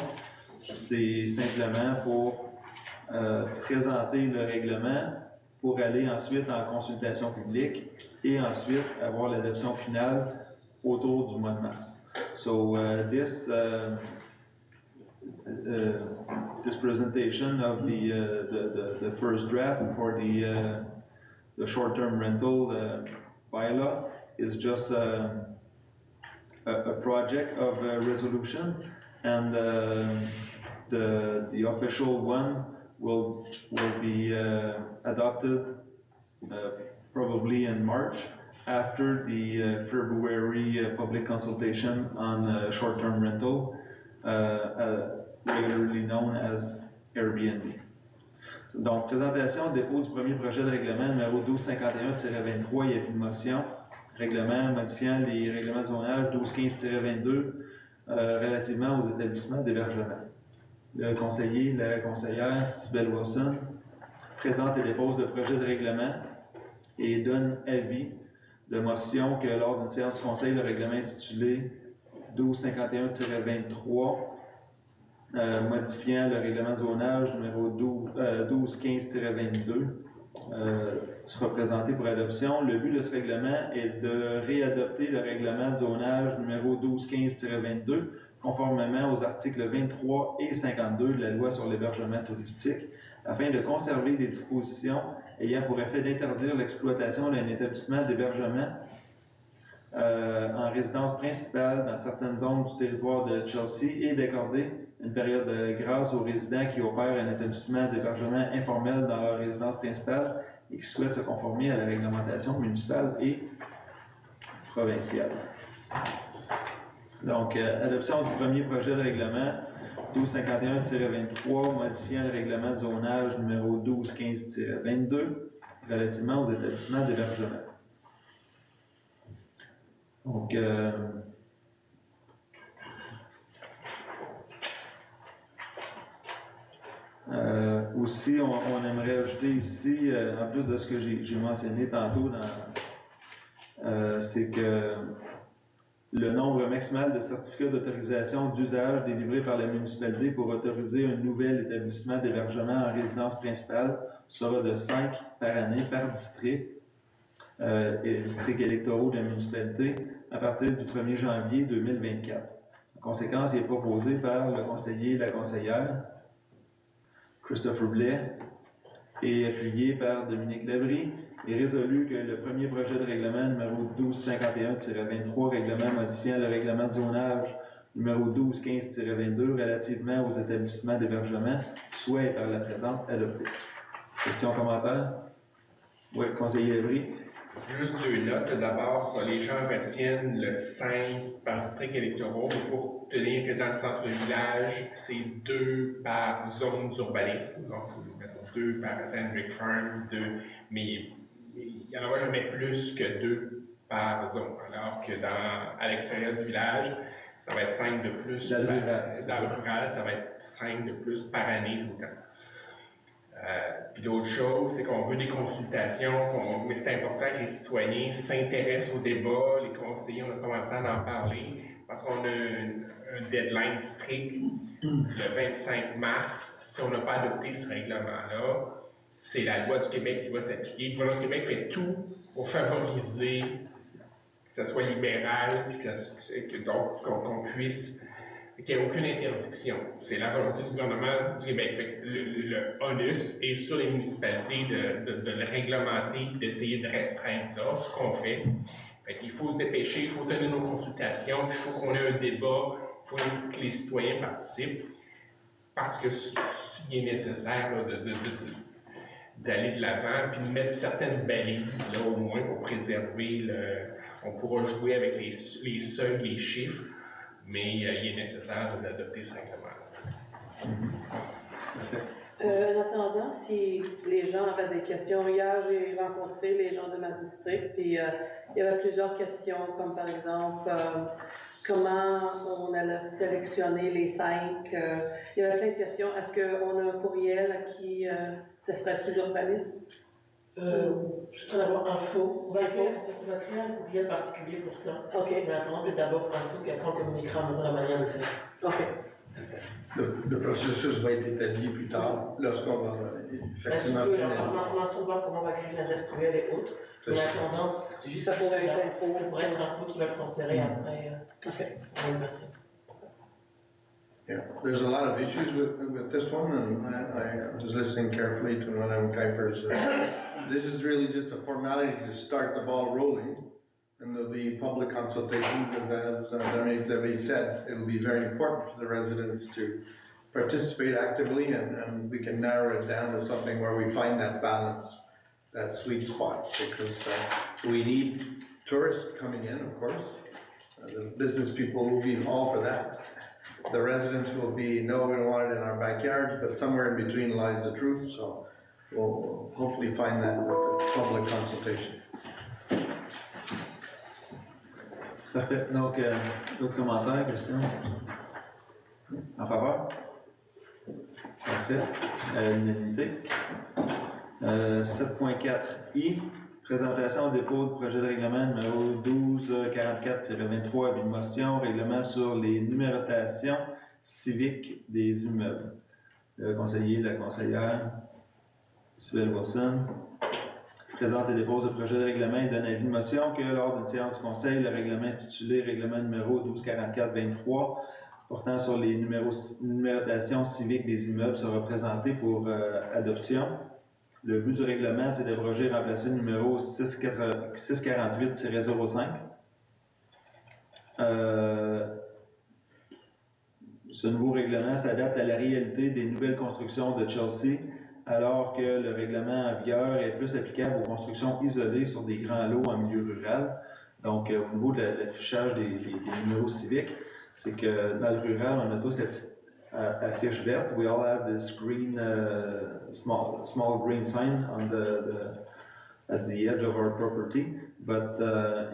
c'est simplement pour présenter le règlement pour aller ensuite en consultation publique et ensuite avoir l'adoption finale autour du mois de mars. So this presentation of the first draft for the short-term rental bylaw is just a project of a resolution, and the official one will be adopted probably in March after the February public consultation on short-term rental, regularly known as Airbnb. Donc, présentation, dépôt du premier projet de règlement numéro 1251-23, il y a une motion. Règlement modifiant les règlements de zonage 1215-22 relativement aux établissements d'hébergement. Le conseiller, la conseillère Sybelle Wilson présente et dépose le projet de règlement et donne avis de motion que lors d'une séance du conseil, le règlement intitulé 1251-23 modifiant le règlement de zonage numéro 1215-22 sera présenté pour adoption. Le but de ce règlement est de réadopter le règlement de zonage numéro 1215-22 conformément aux articles 23 et 52 de la loi sur l'hébergement touristique afin de conserver des dispositions ayant pour effet d'interdire l'exploitation d'un établissement d'hébergement en résidence principale dans certaines zones du territoire de Chelsea et d'accorder une période de grâce aux résidents qui opèrent un établissement d'hébergement informel dans leur résidence principale et qui souhaitent se conformer à la réglementation municipale et provinciale. Donc, adoption du premier projet de règlement 1251-23 modifiant le règlement de zonage numéro 1215-22 relativement aux établissements d'hébergement. Donc, aussi, on aimerait ajouter ici, en plus de ce que j'ai mentionné tantôt, c'est que le nombre maximal de certificats d'autorisation d'usage délivrés par la municipalité pour autoriser un nouvel établissement d'hébergement en résidence principale sera de 5 par année par district, et districts électoraux de la municipalité, à partir du 1er janvier 2024. En conséquence, il est proposé par le conseiller et la conseillère, Christopher Blais, et appuyé par Dominique Labrie, est résolu que le premier projet de règlement numéro 1251-23, règlement modifiant le règlement de zonage numéro 1215-22 relativement aux établissements d'hébergement soit par la présente adopté. Questions, commentaires? Oui, conseiller Labrie. Juste deux notes. D'abord, les gens retiennent le 5 par district électoraux. Il faut retenir que dans le centre-village, c'est 2 par zone d'urbanisme. Donc, mettons 2 par Hendrick Farm, 2, mais il y en aura jamais plus que 2 par zone. Alors que à l'extérieur du village, ça va être 5 de plus. Dans le rural, ça va être 5 de plus par année tout le temps. Puis l'autre chose, c'est qu'on veut des consultations, mais c'est important que les citoyens s'intéressent au débat, les conseillers, on a commencé à en parler, parce qu'on a un deadline strict le 25 mars. Si on n'a pas adopté ce règlement-là, c'est la loi du Québec qui va s'appliquer. La loi du Québec fait tout pour favoriser que ce soit libéral, puis donc qu'on puisse, qu'il n'y ait aucune interdiction. C'est la volonté du gouvernement du Québec. Le onus est sur les municipalités de le réglementer, d'essayer de restreindre ça, ce qu'on fait. Il faut se dépêcher, il faut tenir nos consultations, il faut qu'on ait un débat, il faut que les citoyens participent, parce que il est nécessaire là, d'aller de l'avant, puis de mettre certaines balises, là, au moins, pour préserver on pourra jouer avec les seuils, les chiffres, mais il est nécessaire d'adopter ce règlement-là. En attendant, si les gens avaient des questions, hier j'ai rencontré les gens de ma district, puis il y avait plusieurs questions, comme par exemple comment on allait sélectionner les 5. Il y avait plein de questions. Est-ce qu'on a un courriel à qui ce serait-tu l'urbanisme? Je serais d'abord info. On va créer un courriel particulier pour ça. OK. Mais attendons peut-être d'abord info, puis après on communiquera de la manière de faire. OK. Le processus va être établi plus tard, lorsqu'on va effectivement finaliser. On entend voir comment on va créer l'adresse courriel et autres. Mais la tendance, c'est juste ça pourrait être info. Ça pourrait être info qui va transférer après. OK. Merci. Yeah, there's a lot of issues with this one, and I was listening carefully to Madame Kuiper's. This is really just a formality to start the ball rolling, and there'll be public consultations, as Dominique Levy said. It'll be very important for the residents to participate actively, and we can narrow it down to something where we find that balance, that sweet spot, because we need tourists coming in, of course. The business people will be all for that. The residents will be, no, we don't want it in our backyard, but somewhere in between lies the truth, so we'll hopefully find that with the public consultation. Parfait. Donc, d'autres commentaires, questions? En faveur? Parfait. L'unanimité. 7.4i. Présentation au dépôt de projet de règlement numéro 1244-23, avis de motion, règlement sur les numérotations civiques des immeubles. Le conseiller, la conseillère, Sybelle Wilson, présente et dépose le projet de règlement et donne avis de motion que lors d'une séance du conseil, le règlement intitulé règlement numéro 1244-23 portant sur les numérotations civiques des immeubles sera présenté pour adoption. Le but du règlement, c'est d'abroger et remplacer le numéro 648-05. Ce nouveau règlement s'adapte à la réalité des nouvelles constructions de Chelsea, alors que le règlement en vigueur est plus applicable aux constructions isolées sur des grands lots en milieu rural. Donc, au niveau de l'affichage des numéros civiques, c'est que dans le rural, on a tous la petite affiche verte. We all have this green, small green sign on at the edge of our property, but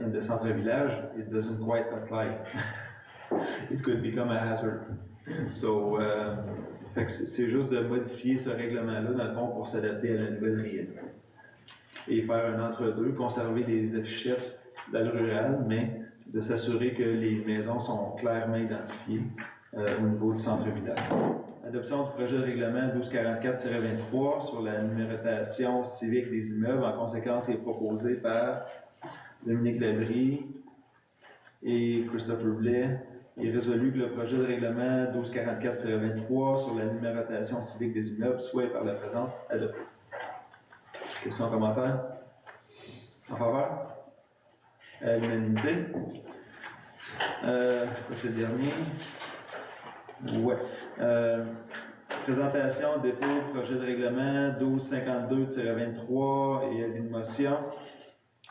in the centre village, it doesn't quite apply. It could become a hazard. So, c'est juste de modifier ce règlement-là, dans le fond, pour s'adapter à la nouvelle réalité. Et faire un entre-deux, conserver des affichettes dans le rural, mais de s'assurer que les maisons sont clairement identifiées au niveau du centre-village. Adoption du projet de règlement 1244-23 sur la numérotation civique des immeubles. En conséquence, il est proposé par Dominique Labrie et Christopher Blais. Il est résolu que le projet de règlement 1244-23 sur la numérotation civique des immeubles soit par la présente adopté. Questions, commentaires? En faveur? L'unanimité. Je crois que c'est le dernier. Ouais. Présentation, dépôt, projet de règlement 1252-23 et avis de motion.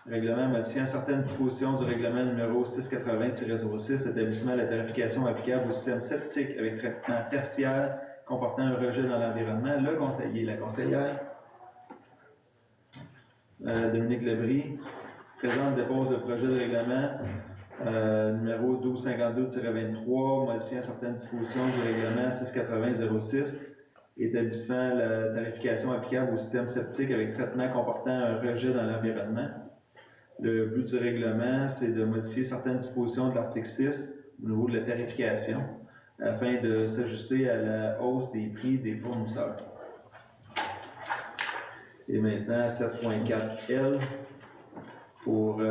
Règlement modifiant certaines dispositions du règlement numéro 680-06 établissement de la tarification applicable au système septique avec traitement tertiaire comportant un rejet dans l'environnement. Le conseiller, la conseillère, Dominique Lebris, présente dépose le projet de règlement numéro 1252-23 modifiant certaines dispositions du règlement 680-06 établissement la tarification applicable au système septique avec traitement comportant un rejet dans l'environnement. Le but du règlement, c'est de modifier certaines dispositions de l'article 6 au niveau de la tarification afin de s'ajuster à la hausse des prix des fournisseurs. Et maintenant, 7.4L pour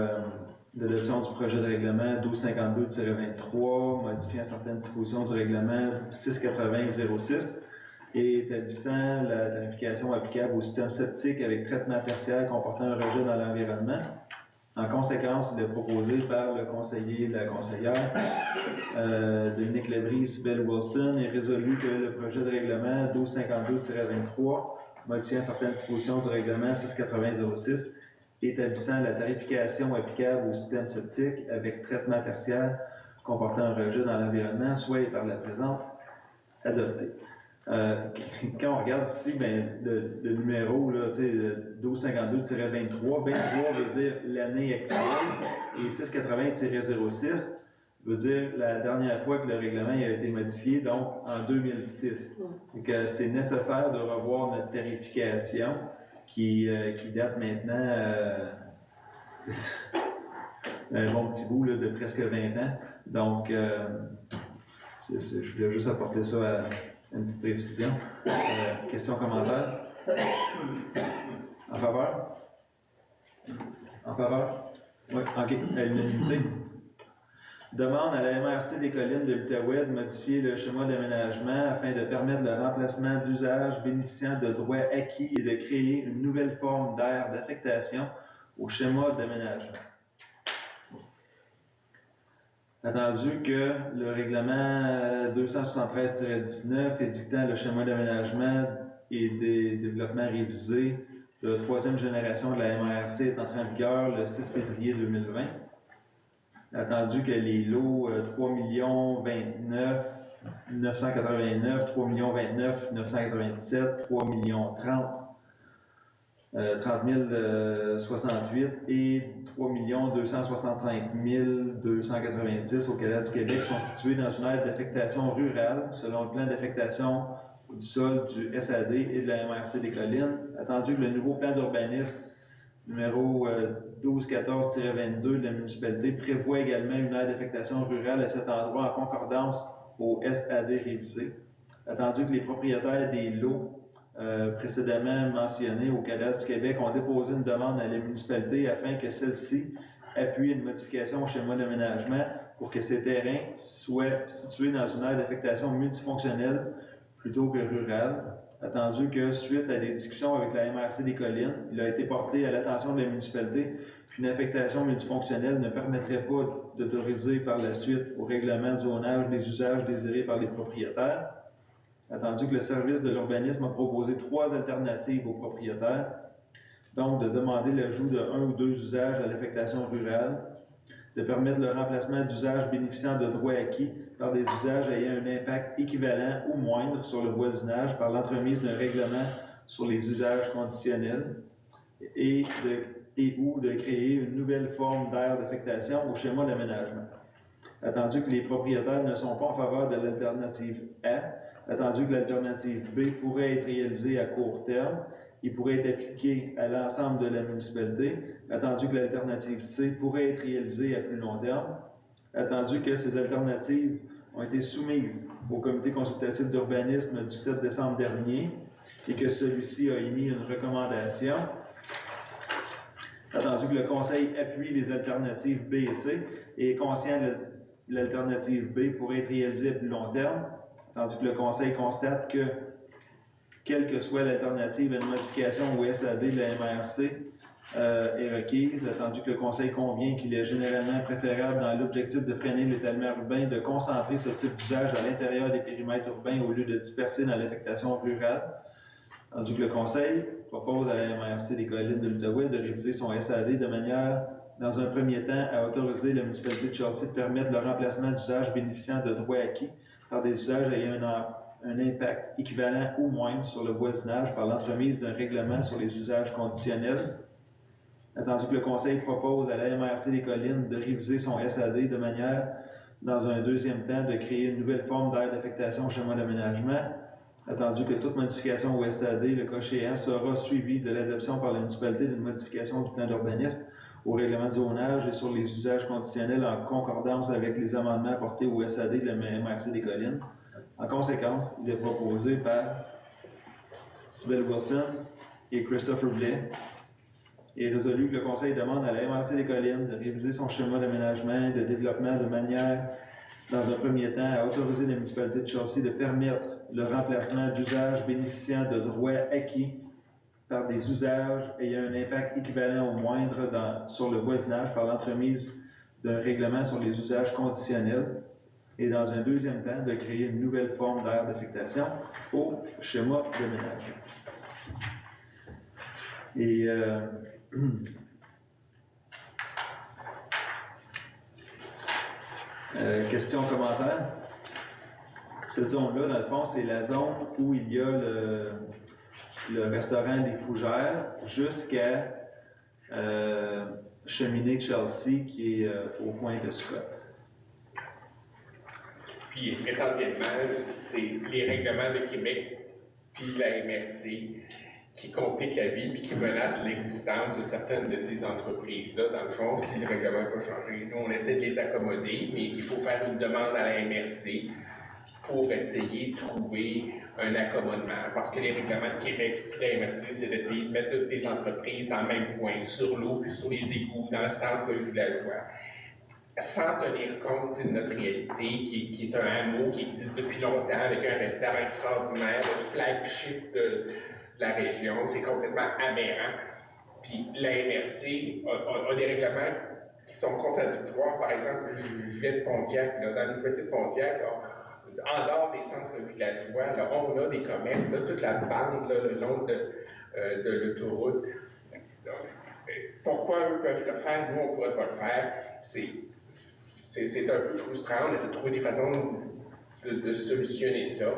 l'adoption du projet de règlement 1252-23 modifiant certaines dispositions du règlement 680-06 et établissant la tarification applicable au système septique avec traitement tertiaire comportant un rejet dans l'environnement. En conséquence, il est proposé par le conseiller et la conseillère Dominique Lebris et Sybelle Wilson est résolu que le projet de règlement 1252-23 modifiant certaines dispositions du règlement 680-06 établissant la tarification applicable au système septique avec traitement tertiaire comportant un rejet dans l'environnement soit par la présente adopté. Quand on regarde ici, ben, le numéro, là, 1252-23, 23 veut dire l'année actuelle et 680-06 veut dire la dernière fois que le règlement a été modifié, donc en 2006. Donc, c'est nécessaire de revoir notre tarification qui date maintenant un bon petit bout là, de presque 20 ans. Donc, je voulais juste apporter ça à une petite précision. Question, commentaire? En faveur? En faveur? Oui, OK. À l'unanimité. Demande à la MRC des collines de l'Outaouais de modifier le schéma d'aménagement afin de permettre le remplacement d'usages bénéficiant de droits acquis et de créer une nouvelle forme d'aire d'affectation au schéma d'aménagement. Attendu que le règlement 273-19 édictant le schéma d'aménagement et des développements révisés de troisième génération de la MRC est entré en vigueur le 6 février 2020. Attendu que les lots 3 29 989, 3 29 997, 3 30 068 et 3 265 290 au Canada du Québec sont situés dans une aire d'affectation rurale selon le plan d'affectation du sol du SAD et de la MRC des collines. Attendu que le nouveau plan d'urbanisme numéro 1214-22 de la municipalité prévoit également une aire d'affectation rurale à cet endroit en concordance au SAD révisé. Attendu que les propriétaires des lots précédemment mentionnés au Cadastre du Québec ont déposé une demande à la municipalité afin que celle-ci appuie une modification au schéma d'aménagement pour que ces terrains soient situés dans une aire d'affectation multifonctionnelle plutôt que rurale. Attendu que, suite à des discussions avec la MRC des collines, il a été porté à l'attention de la municipalité qu'une affectation multifonctionnelle ne permettrait pas d'autoriser par la suite au règlement de zonage des usages désirés par les propriétaires. Attendu que le service de l'urbanisme a proposé 3 alternatives aux propriétaires, donc de demander l'ajout de 1 ou 2 usages à l'affectation rurale, de permettre le remplacement d'usages bénéficiant de droits acquis par des usages ayant un impact équivalent ou moindre sur le voisinage par l'entremise d'un règlement sur les usages conditionnels et ou de créer une nouvelle forme d'aire d'affectation au schéma d'aménagement. Attendu que les propriétaires ne sont pas en faveur de l'alternative A, attendu que l'alternative B pourrait être réalisée à court terme, il pourrait être appliqué à l'ensemble de la municipalité, attendu que l'alternative C pourrait être réalisée à plus long terme, attendu que ces alternatives ont été soumises au comité consultatif d'urbanisme du 7 décembre dernier et que celui-ci a émis une recommandation, attendu que le Conseil appuie les alternatives B et C et est conscient de l'alternative B pourrait être réalisée à plus long terme, attendu que le Conseil constate que, quelle que soit l'alternative à une modification au SAD de la MRC est requise, attendu que le Conseil convient qu'il est généralement préférable dans l'objectif de freiner l'étalement urbain de concentrer ce type d'usage à l'intérieur des périmètres urbains au lieu de disperser dans l'affectation rurale, attendu que le Conseil propose à la MRC des Collines de l'Outaouais de réviser son SAD de manière, dans un premier temps, à autoriser la municipalité de Chelsea de permettre le remplacement d'usages bénéficiant de droits acquis par des usages ayant un impact équivalent ou moindre sur le voisinage par l'entremise d'un règlement sur les usages conditionnels. Attendu que le Conseil propose à la MRC des Collines de réviser son SAD de manière, dans un deuxième temps, de créer une nouvelle forme d'aire d'affectation au schéma d'aménagement. Attendu que toute modification au SAD, le cas échéant, sera suivie de l'adoption par la municipalité d'une modification du plan d'urbanisme au règlement de zonage et sur les usages conditionnels en concordance avec les amendements apportés au SAD de la MRC des Collines. En conséquence, il est proposé par Sybelle Wilson et Christopher Blais et résolu que le Conseil demande à la MRC des Collines de réviser son schéma d'aménagement et de développement de manière, dans un premier temps, à autoriser la municipalité de Chelsea de permettre le remplacement d'usages bénéficiant de droits acquis par des usages ayant un impact équivalent ou moindre sur le voisinage par l'entremise d'un règlement sur les usages conditionnels et dans un deuxième temps, de créer une nouvelle forme d'aire d'affectation au schéma d'aménagement. Et question, commentaire. Cette zone-là, dans le fond, c'est la zone où il y a le restaurant des Fougères jusqu'à Cheminée Chelsea qui est au coin de Scott. Puis essentiellement, c'est les règlements de Québec puis la MRC qui compliquent la vie puis qui menacent l'existence de certaines de ces entreprises-là. Dans le fond, si le règlement n'a pas changé, nous, on essaie de les accommoder, mais il faut faire une demande à la MRC pour essayer de trouver un accommodement. Parce que les règlements de Québec et la MRC, c'est d'essayer de mettre toutes les entreprises dans le même coin, sur l'eau puis sur les égouts, dans le centre villageois, sans tenir compte de notre réalité, qui est un hameau qui existe depuis longtemps, avec un restaurant extraordinaire, le flagship de la région. C'est complètement aberrant. Puis la MRC a des règlements qui sont contradictoires. Par exemple, Juliette Pontiac, là, dans la municipalité de Pontiac, là, en dehors des centres villageois, là, on a des commerces, là, toute la bande là, le long de l'autoroute. Pourquoi eux peuvent le faire, nous on ne pourrait pas le faire? C'est un peu frustrant. On essaie de trouver des façons de solutionner ça,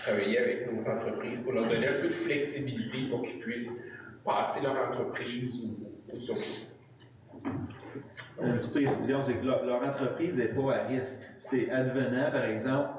travailler avec nos entreprises pour leur donner un peu de flexibilité pour qu'ils puissent passer leur entreprise ou sur. Une petite précision, c'est que leur entreprise n'est pas à risque. C'est advenant, par exemple,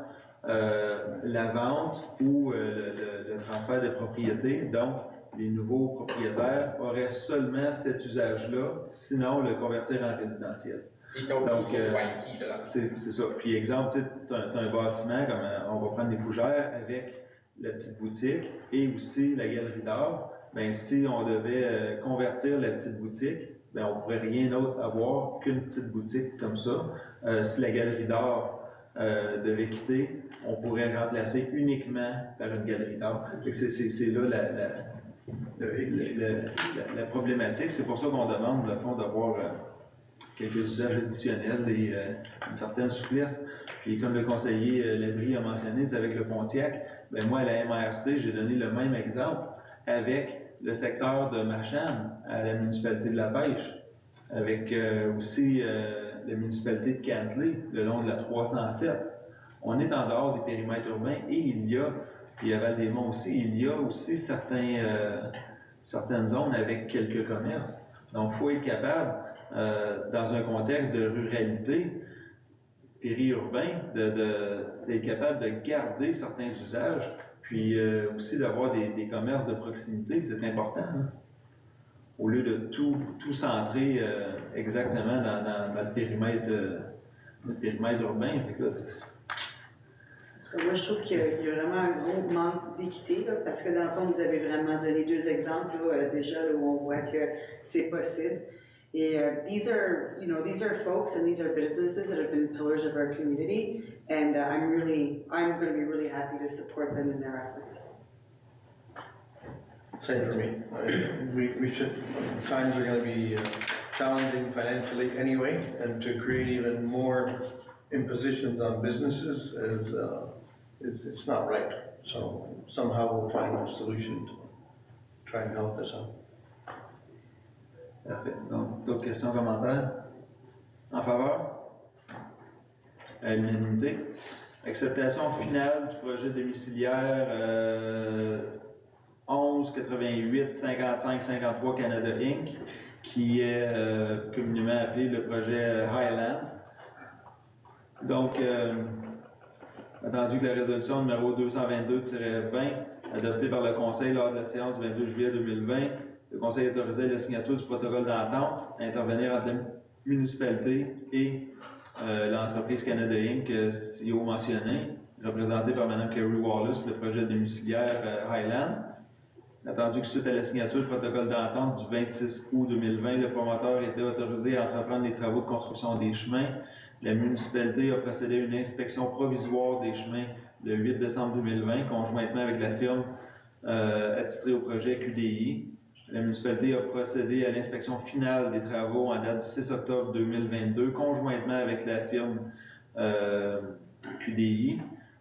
la vente ou le transfert de propriété. Donc, les nouveaux propriétaires auraient seulement cet usage-là, sinon le convertir en résidentiel. Donc, c'est ça. Puis, exemple, tu as un bâtiment, comme on va prendre des Fougères, avec la petite boutique et aussi la galerie d'art. Bien, si on devait convertir la petite boutique, bien, on ne pourrait rien d'autre avoir qu'une petite boutique comme ça. Si la galerie d'art devait quitter, on pourrait remplacer uniquement par une galerie d'art. C'est là la problématique. C'est pour ça qu'on demande, au fond, d'avoir quelques usages additionnels et une certaine souplesse. Puis comme le conseiller Labrie a mentionné, avec le Pontiac, bien, moi à la MRC, j'ai donné le même exemple avec le secteur de Marchand à la municipalité de La Pêche, avec aussi la municipalité de Cantley, le long de la 307. On est en dehors des périmètres urbains et il y a, puis à Val-des-Monts aussi, il y a aussi certaines zones avec quelques commerces. Donc, il faut être capable, dans un contexte de ruralité, périurbain, d'être capable de garder certains usages, puis aussi d'avoir des commerces de proximité, c'est important. Hein? Au lieu de tout centrer exactement dans le périmètre urbain. Parce que moi, je trouve qu'il y a vraiment un gros manque d'équité, parce que dans le fond, vous avez vraiment donné deux exemples là, déjà là, où on voit que c'est possible. Et these are folks and these are businesses that have been pillars of our community, and I'm going to be really happy to support them in their efforts. Same for me. We should, times are going to be challenging financially anyway, and to create even more impositions on businesses it's not right. So somehow we'll find a solution to it. try and help us out. Parfait. Donc, d'autres questions, commentaires? En faveur? À l'unanimité. Acceptation finale du projet domiciliaire 1188 55 53 Canada Inc., qui est communément appelé le projet Highland. Donc, attendu que la résolution numéro 222-20, adoptée par le Conseil lors de la séance du 22 juillet 2020, le Conseil a autorisé la signature du protocole d'entente à intervenir entre la municipalité et l'entreprise Canada Inc., CEO mentionné, représentée par Mme Kerry Wallace, le projet domiciliaire Highland. Attendu que suite à la signature du protocole d'entente du 26 août 2020, le promoteur était autorisé à entreprendre les travaux de construction des chemins. La municipalité a procédé à une inspection provisoire des chemins le 8 décembre 2020, conjointement avec la firme attitrée au projet QDI. La municipalité a procédé à l'inspection finale des travaux en date du 6 octobre 2022, conjointement avec la firme QDI.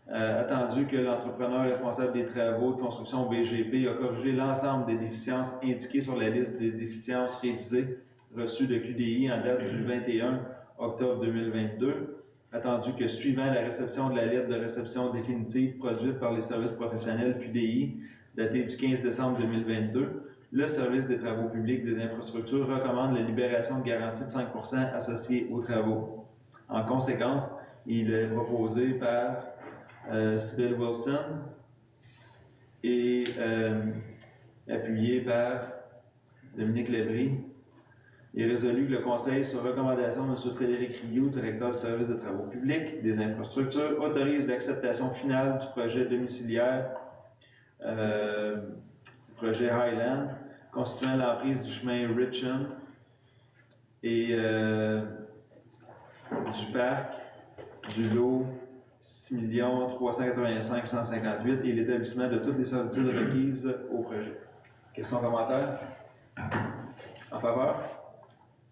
Attendu que l'entrepreneur responsable des travaux de construction BGP a corrigé l'ensemble des déficiences indiquées sur la liste des déficiences révisées reçues de QDI en date du 21 octobre 2022. Attendu que suivant la réception de la lettre de réception définitive produite par les services professionnels QDI, datée du 15 décembre 2022, le service des travaux publics des infrastructures recommande la libération de garantie de 5 % associée aux travaux. En conséquence, il est proposé par Sybil Wilson et appuyé par Dominique Lévry. Il est résolu que le Conseil, sur recommandation de M. Frédéric Rioux, directeur du service des travaux publics des infrastructures, autorise l'acceptation finale du projet domiciliaire projet Highland, constituant l'emprise du chemin Richmond et du parc du lot 6 385 158 et l'établissement de toutes les servitudes requises au projet. Questions, commentaires? En faveur?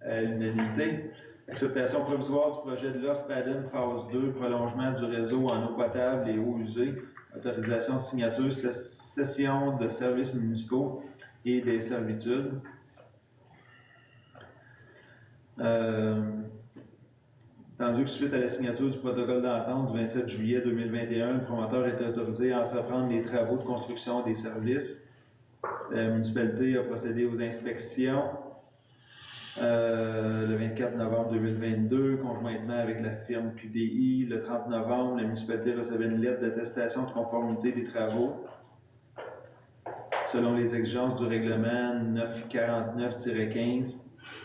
À l'unanimité. Acceptation provisoire du projet de l'offre Padden Phase 2, prolongement du réseau en eau potable et eau usée, autorisation de signature, cession de services municipaux et des servitudes. Tandis que suite à la signature du protocole d'entente du 27 juillet 2021, le promoteur était autorisé à entreprendre les travaux de construction des services. La municipalité a procédé aux inspections le 24 novembre 2022, conjointement avec la firme QDI. Le 30 novembre, la municipalité recevait une lettre d'attestation de conformité des travaux selon les exigences du règlement 949-15.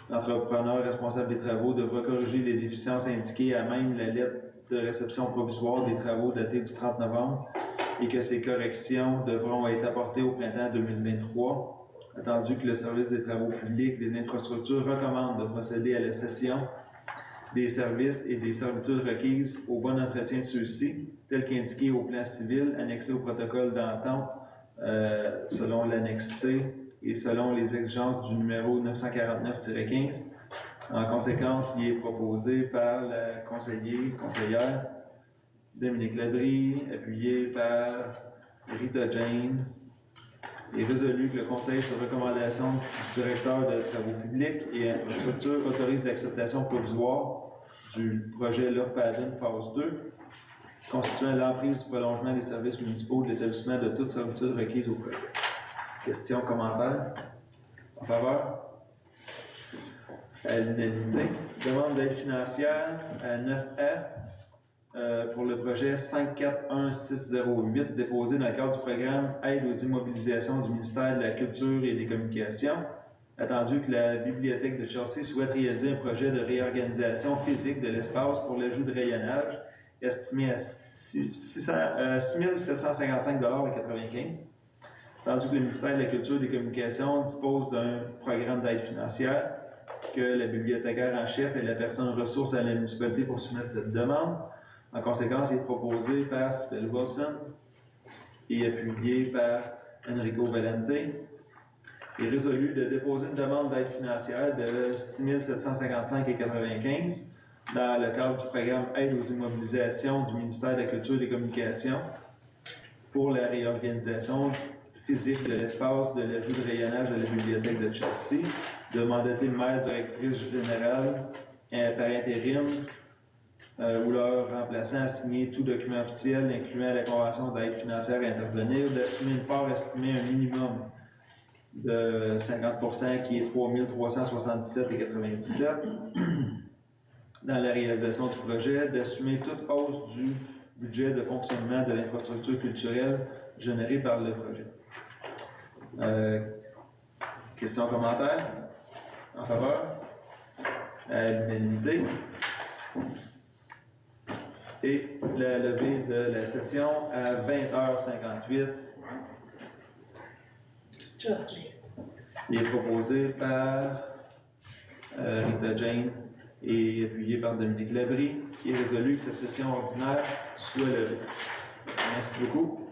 L'entrepreneur responsable des travaux devra corriger les déficiences indiquées à même la lettre de réception provisoire des travaux datée du 30 novembre et que ces corrections devront être apportées au printemps 2023. Attendu que le service des travaux publics des infrastructures recommande de procéder à la cession des services et des servitudes requises au bon entretien de ceux-ci, tel qu'indiqué au plan civil annexé au protocole d'entente selon l'annexe C et selon les exigences du numéro 949-15. En conséquence, il est proposé par la conseillère Dominique Lévry, appuyé par Rita Jane, est résolu que le Conseil, sur recommandation du directeur de travaux publics et infrastructures, autorise l'acceptation provisoire du projet Loch Padden Phase 2, constituant l'emprise du prolongement des services municipaux de l'établissement de toutes servitudes requises au projet. Questions, commentaires? En faveur? À l'unanimité. Demande d'aide financière à 9A pour le projet 541608 déposé dans le cadre du programme Aide aux immobilisations du ministère de la Culture et des Communications. Attendu que la Bibliothèque de Chelsea souhaite réaliser un projet de réorganisation physique de l'espace pour l'ajout de rayonnage estimé à 6 755,95 $. Tandis que le ministère de la Culture et des Communications dispose d'un programme d'aide financière que la bibliothécaire en chef est la personne ressource à la municipalité pour soumettre cette demande. En conséquence, il est proposé par Sybil Wilson et appuyé par Enrico Valente. Il est résolu de déposer une demande d'aide financière de 6 755,95 $ dans le cadre du programme Aide aux immobilisations du ministère de la Culture et des Communications pour la réorganisation physique de l'espace de l'ajout de rayonnage de la bibliothèque de Chelsea, de mandater maire directrice générale par intérim ou leur remplaçant à signer tout document officiel incluant la convention d'aide financière à intervenir, d'assumer une part estimée un minimum de 50% qui est 3 377,97 dans la réalisation du projet, d'assumer toute hausse du budget de fonctionnement de l'infrastructure culturelle générée par le projet. Questions, commentaires? En faveur? À l'unanimité. Et la levée de la session à 20h58. Il est proposé par Rita Jane et appuyé par Dominique Labrie, qui est résolu que cette session ordinaire soit levée. Merci beaucoup.